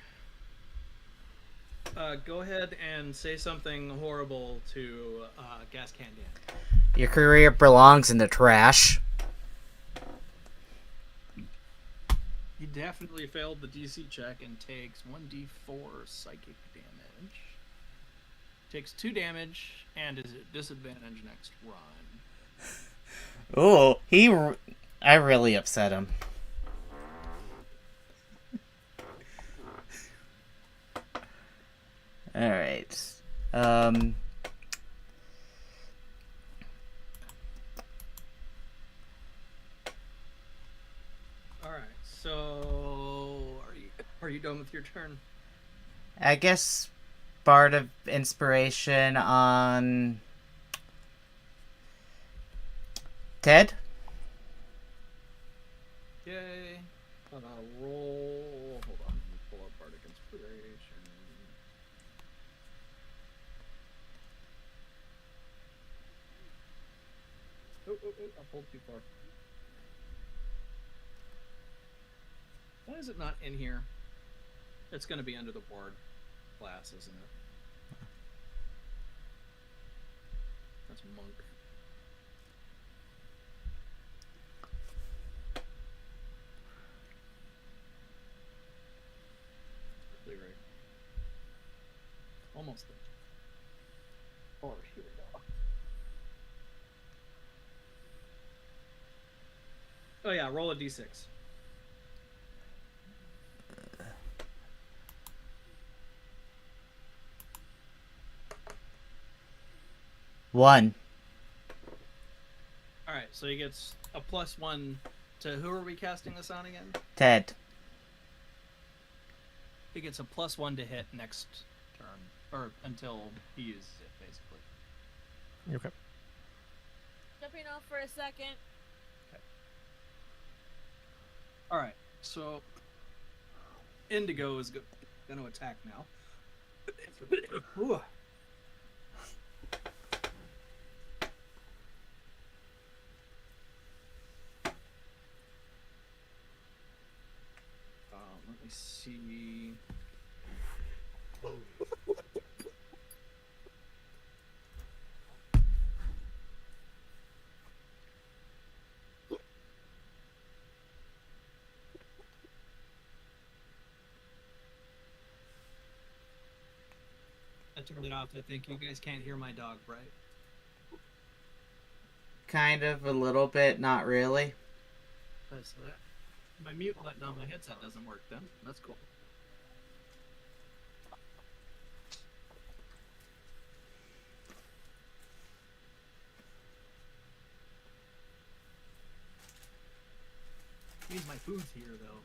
Go ahead and say something horrible to Gas Can Dan. Your career belongs in the trash. He definitely failed the DC check and takes 1d4 psychic damage. Takes 2 damage and is at disadvantage next run. Oh, I really upset him. Alright. Alright, so are you done with your turn? I guess Bard of Inspiration on Ted. Yay. Roll. Hold on. Let me pull up Bardic Inspiration. Oh, I pulled too far. Why is it not in here? It's going to be under the board class, isn't it? That's monk. Right. Almost there. Oh, here we go. Oh yeah, roll a d6. One. All right, so he gets a +1 to who are we casting this on again? Ted. He gets a +1 to hit next turn, or until he uses it, basically. Okay. Jumping off for a second. All right, so Indigo is going to attack now. Ooh. Let me see. I turned it off. I think you guys can't hear my dog, right? Kind of, a little bit, not really. So that my mute button on my headset doesn't work then. That's cool. Means my food's here though.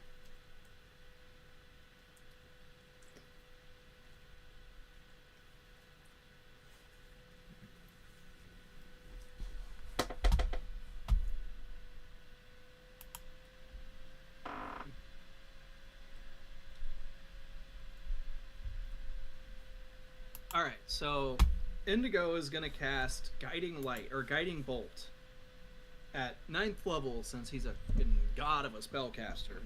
Alright, so Indigo is going to cast Guiding Light, or Guiding Bolt, at 9th level since he's a fucking god of a spellcaster.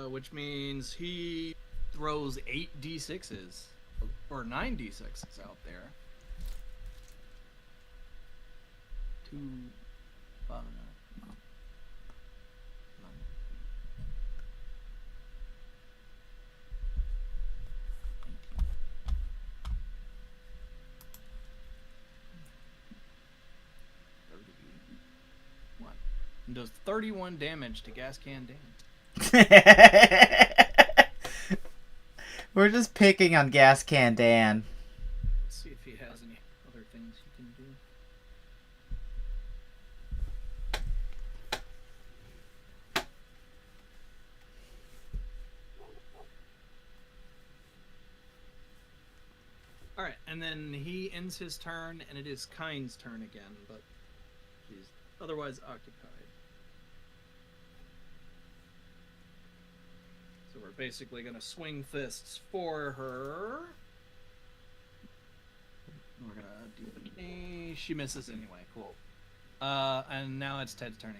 Which means he throws 8 d6s, or 9 d6s out there. 2, 5, 9. And does 31 damage to Gascan Dan. We're just picking on Gascan Dan. Let's see if he has any other things he can do. Alright, and then he ends his turn, and it is Kind's turn again, but she's otherwise occupied. So we're basically going to swing fists for her. We're going to do the... She misses anyway. Cool. And now it's Ted's turn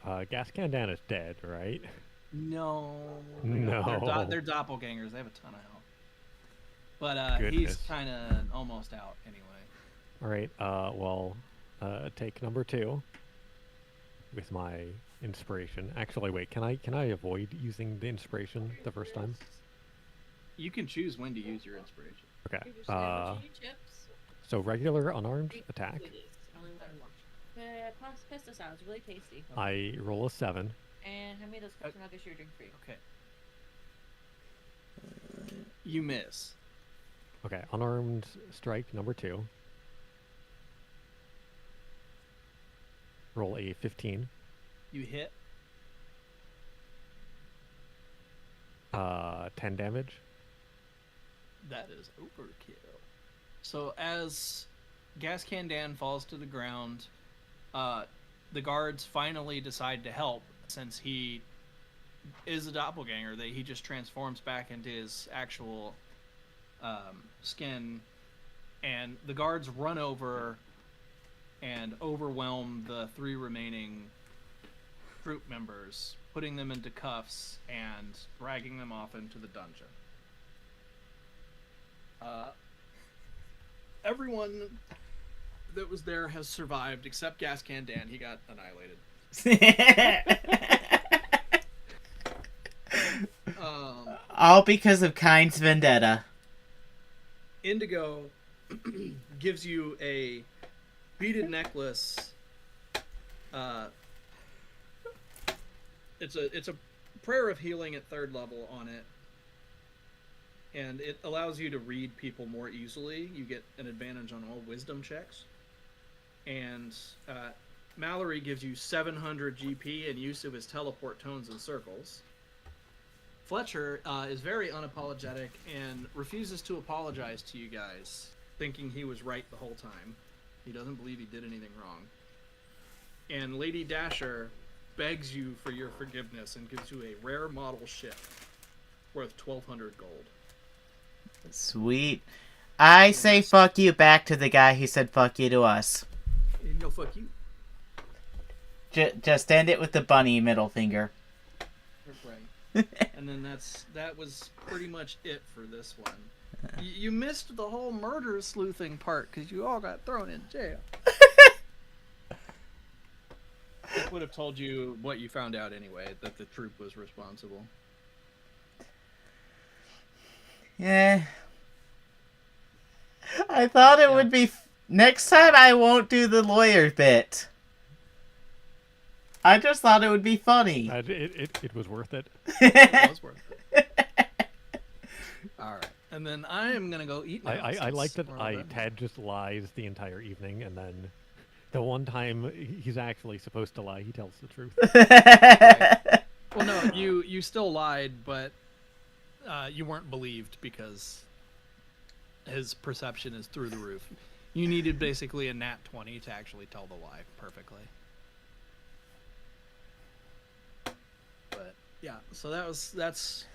again. Gascan Dan is dead, right? No. No. They're doppelgangers. They have a ton of health. But he's Goodness. kind of almost out anyway. All right. Well, take number 2 with my inspiration. Actually, wait. Can I avoid using the inspiration the first time? You can choose when to use your inspiration. Okay. Give your sandwich and your chips. So regular unarmed attack. Goodies. Only one more. Pass this out. It's really tasty. I roll a 7. And hand me those cups and I'll get you a drink free. Okay. You miss. Okay. Unarmed strike number 2. Roll a 15. You hit. 10 damage. That is overkill. So as Gascan Dan falls to the ground, the guards finally decide to help since he is a doppelganger. He just transforms back into his actual skin, and the guards run over and overwhelm the 3 remaining troop members, putting them into cuffs and dragging them off into the dungeon. Everyone that was there has survived except Gascan Dan. He got annihilated. All because of Kind's vendetta. Indigo gives you a beaded necklace. It's a prayer of healing at 3rd level on it, and it allows you to read people more easily. You get an advantage on all wisdom checks, and Mallory gives you 700 GP and use of his teleport tones and circles. Fletcher is very unapologetic and refuses to apologize to you guys, thinking he was right the whole time. He doesn't believe he did anything wrong. And Lady Dasher begs you for your forgiveness and gives you a rare model ship worth 1,200 gold. Sweet. I say fuck you back to the guy who said fuck you to us. No, fuck you. Just end it with the bunny middle finger. Right. And then that was pretty much it for this one. You missed the whole murder sleuthing part because you all got thrown in jail. It would have told you what you found out anyway, that the troop was responsible. Yeah. I thought it would be... Next time I won't do the lawyer bit. I just thought it would be funny. It was worth it. It was worth it. Alright. And then I am going to go eat now. I like that More of Ted just lies the entire evening, and then the one time he's actually supposed to lie, he tells the truth. Well, no, you still lied, but you weren't believed because his perception is through the roof. You needed basically a nat 20 to actually tell the lie perfectly. But yeah, so that's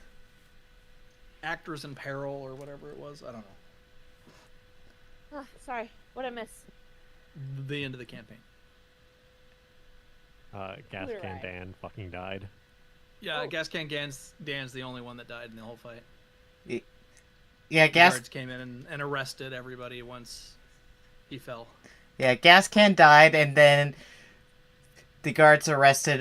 Actors in Peril or whatever it was. I don't know. Ah, sorry, what'd I miss? The end of the campaign. Gascan Right. Dan fucking died. Yeah, Oh. Gascan Dan's the only one that died in the whole fight. Yeah, The Gas... guards came in and arrested everybody once he fell. Yeah, Gascan died, and then the guards arrested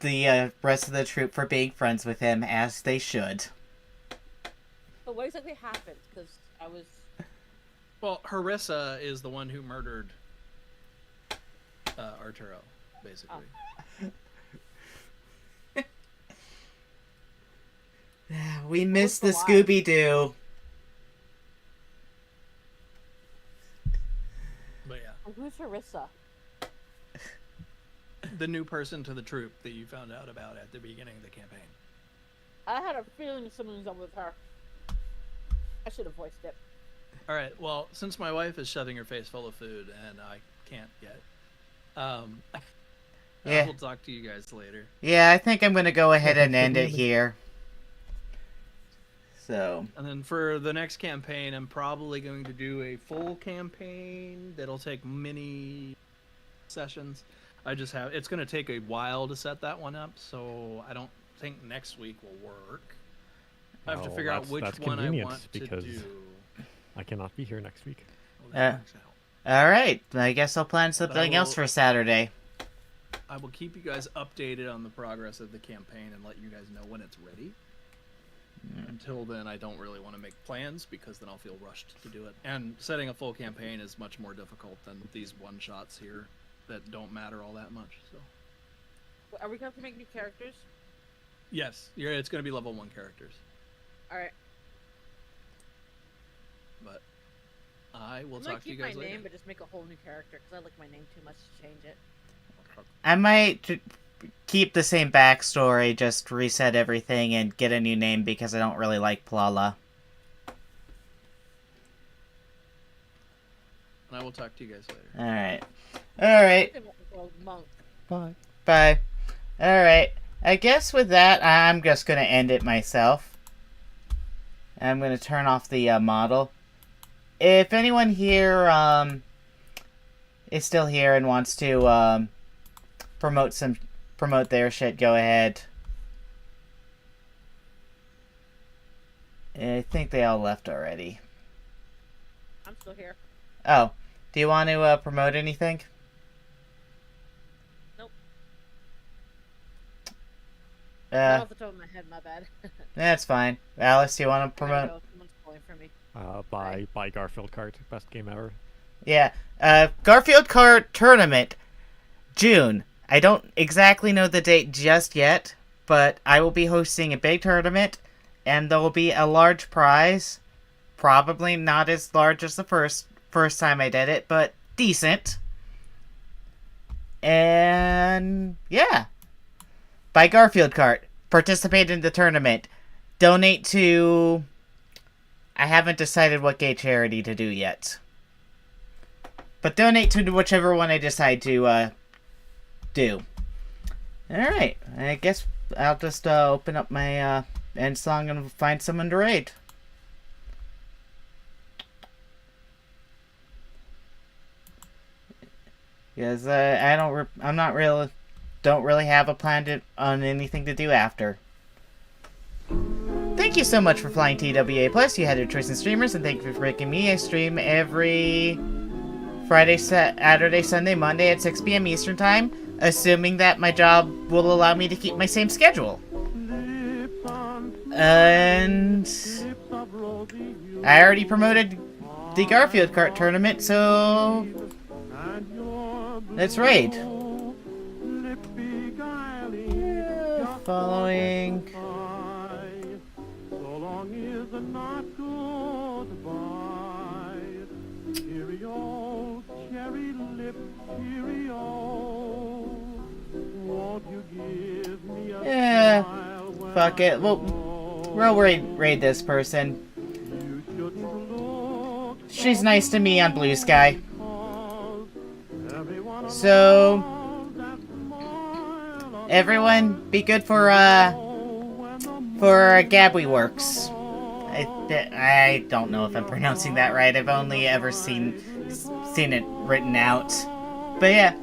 the rest of the troop for being friends with him, as they should. But what exactly happened? Because I was... Well, Harissa is the one who murdered Arturo, basically. We miss the the lie? Scooby-Doo. But yeah, Who's Harissa? the new person to the troop that you found out about at the beginning of the campaign. I had a feeling something was up with her. I should have voiced it. All right. Well, since my wife is shoving her face full of food and I can't yet, Yeah. we'll talk to you guys later. Yeah, I think I'm gonna go ahead and end it here. So... And then for the next campaign, I'm probably going to do a full campaign that'll take many sessions. It's going to take a while to set that one up, so I don't think next week will work. I have to Oh, figure out which that's one I convenient, want because to do. I cannot be here next week. Oh, that works out. Alright, I guess I'll plan something else will- for Saturday. I will keep you guys updated on the progress of the campaign and let you guys know when it's ready. Until then, I don't really want to make plans because then I'll feel rushed to do it. And setting a full campaign is much more difficult than these one-shots here that don't matter all that much. So Are we going to make new characters? yes, it's going to be level 1 characters. Alright. But I will I'm talk gonna to you keep my guys later. name, but just make a whole new character because I like my name too much to change it. I might keep the same backstory, just reset everything and get a new name because I don't really like Plala. And I will talk to you guys later. Alright. Alright. Monk. Bye. Bye. Alright. I guess with that, I'm just gonna end it myself. I'm gonna turn off the model. If anyone here is still here and wants to promote their shit, go ahead. I think they all left already. I'm still here. Oh, do you want to promote anything? Nope. Uh, Off the top of my head, my bad. That's fine. Alice, do you want to There we promote? go, someone's calling for me. Buy Garfield Kart. Best game ever. Yeah. Garfield Kart Tournament, June. I don't exactly know the date just yet, but I will be hosting a big tournament, and there will be a large prize. Probably not as large as the first time I did it, but decent. And yeah. Buy Garfield Kart. Participate in the tournament. Donate to... I haven't decided what gay charity to do yet. But donate to whichever one I decide to do. Alright, I guess I'll just open up my end song and find someone to raid. Because don't really have a plan on anything to do after. Thank you so much for flying TWA Plus. You had your choice in streamers, and thank you for breaking me. I stream every Friday, Saturday, Sunday, Monday at 6 p.m. Eastern Time, assuming that my job will allow me to keep my same schedule. And I already promoted the Garfield Kart tournament, so let's raid. Following. Yeah, fuck it. We'll raid this person. She's nice to me on Blue Sky. So, everyone, be good for Gabby Works. I don't know if I'm pronouncing that right. I've only ever seen it written out. But yeah.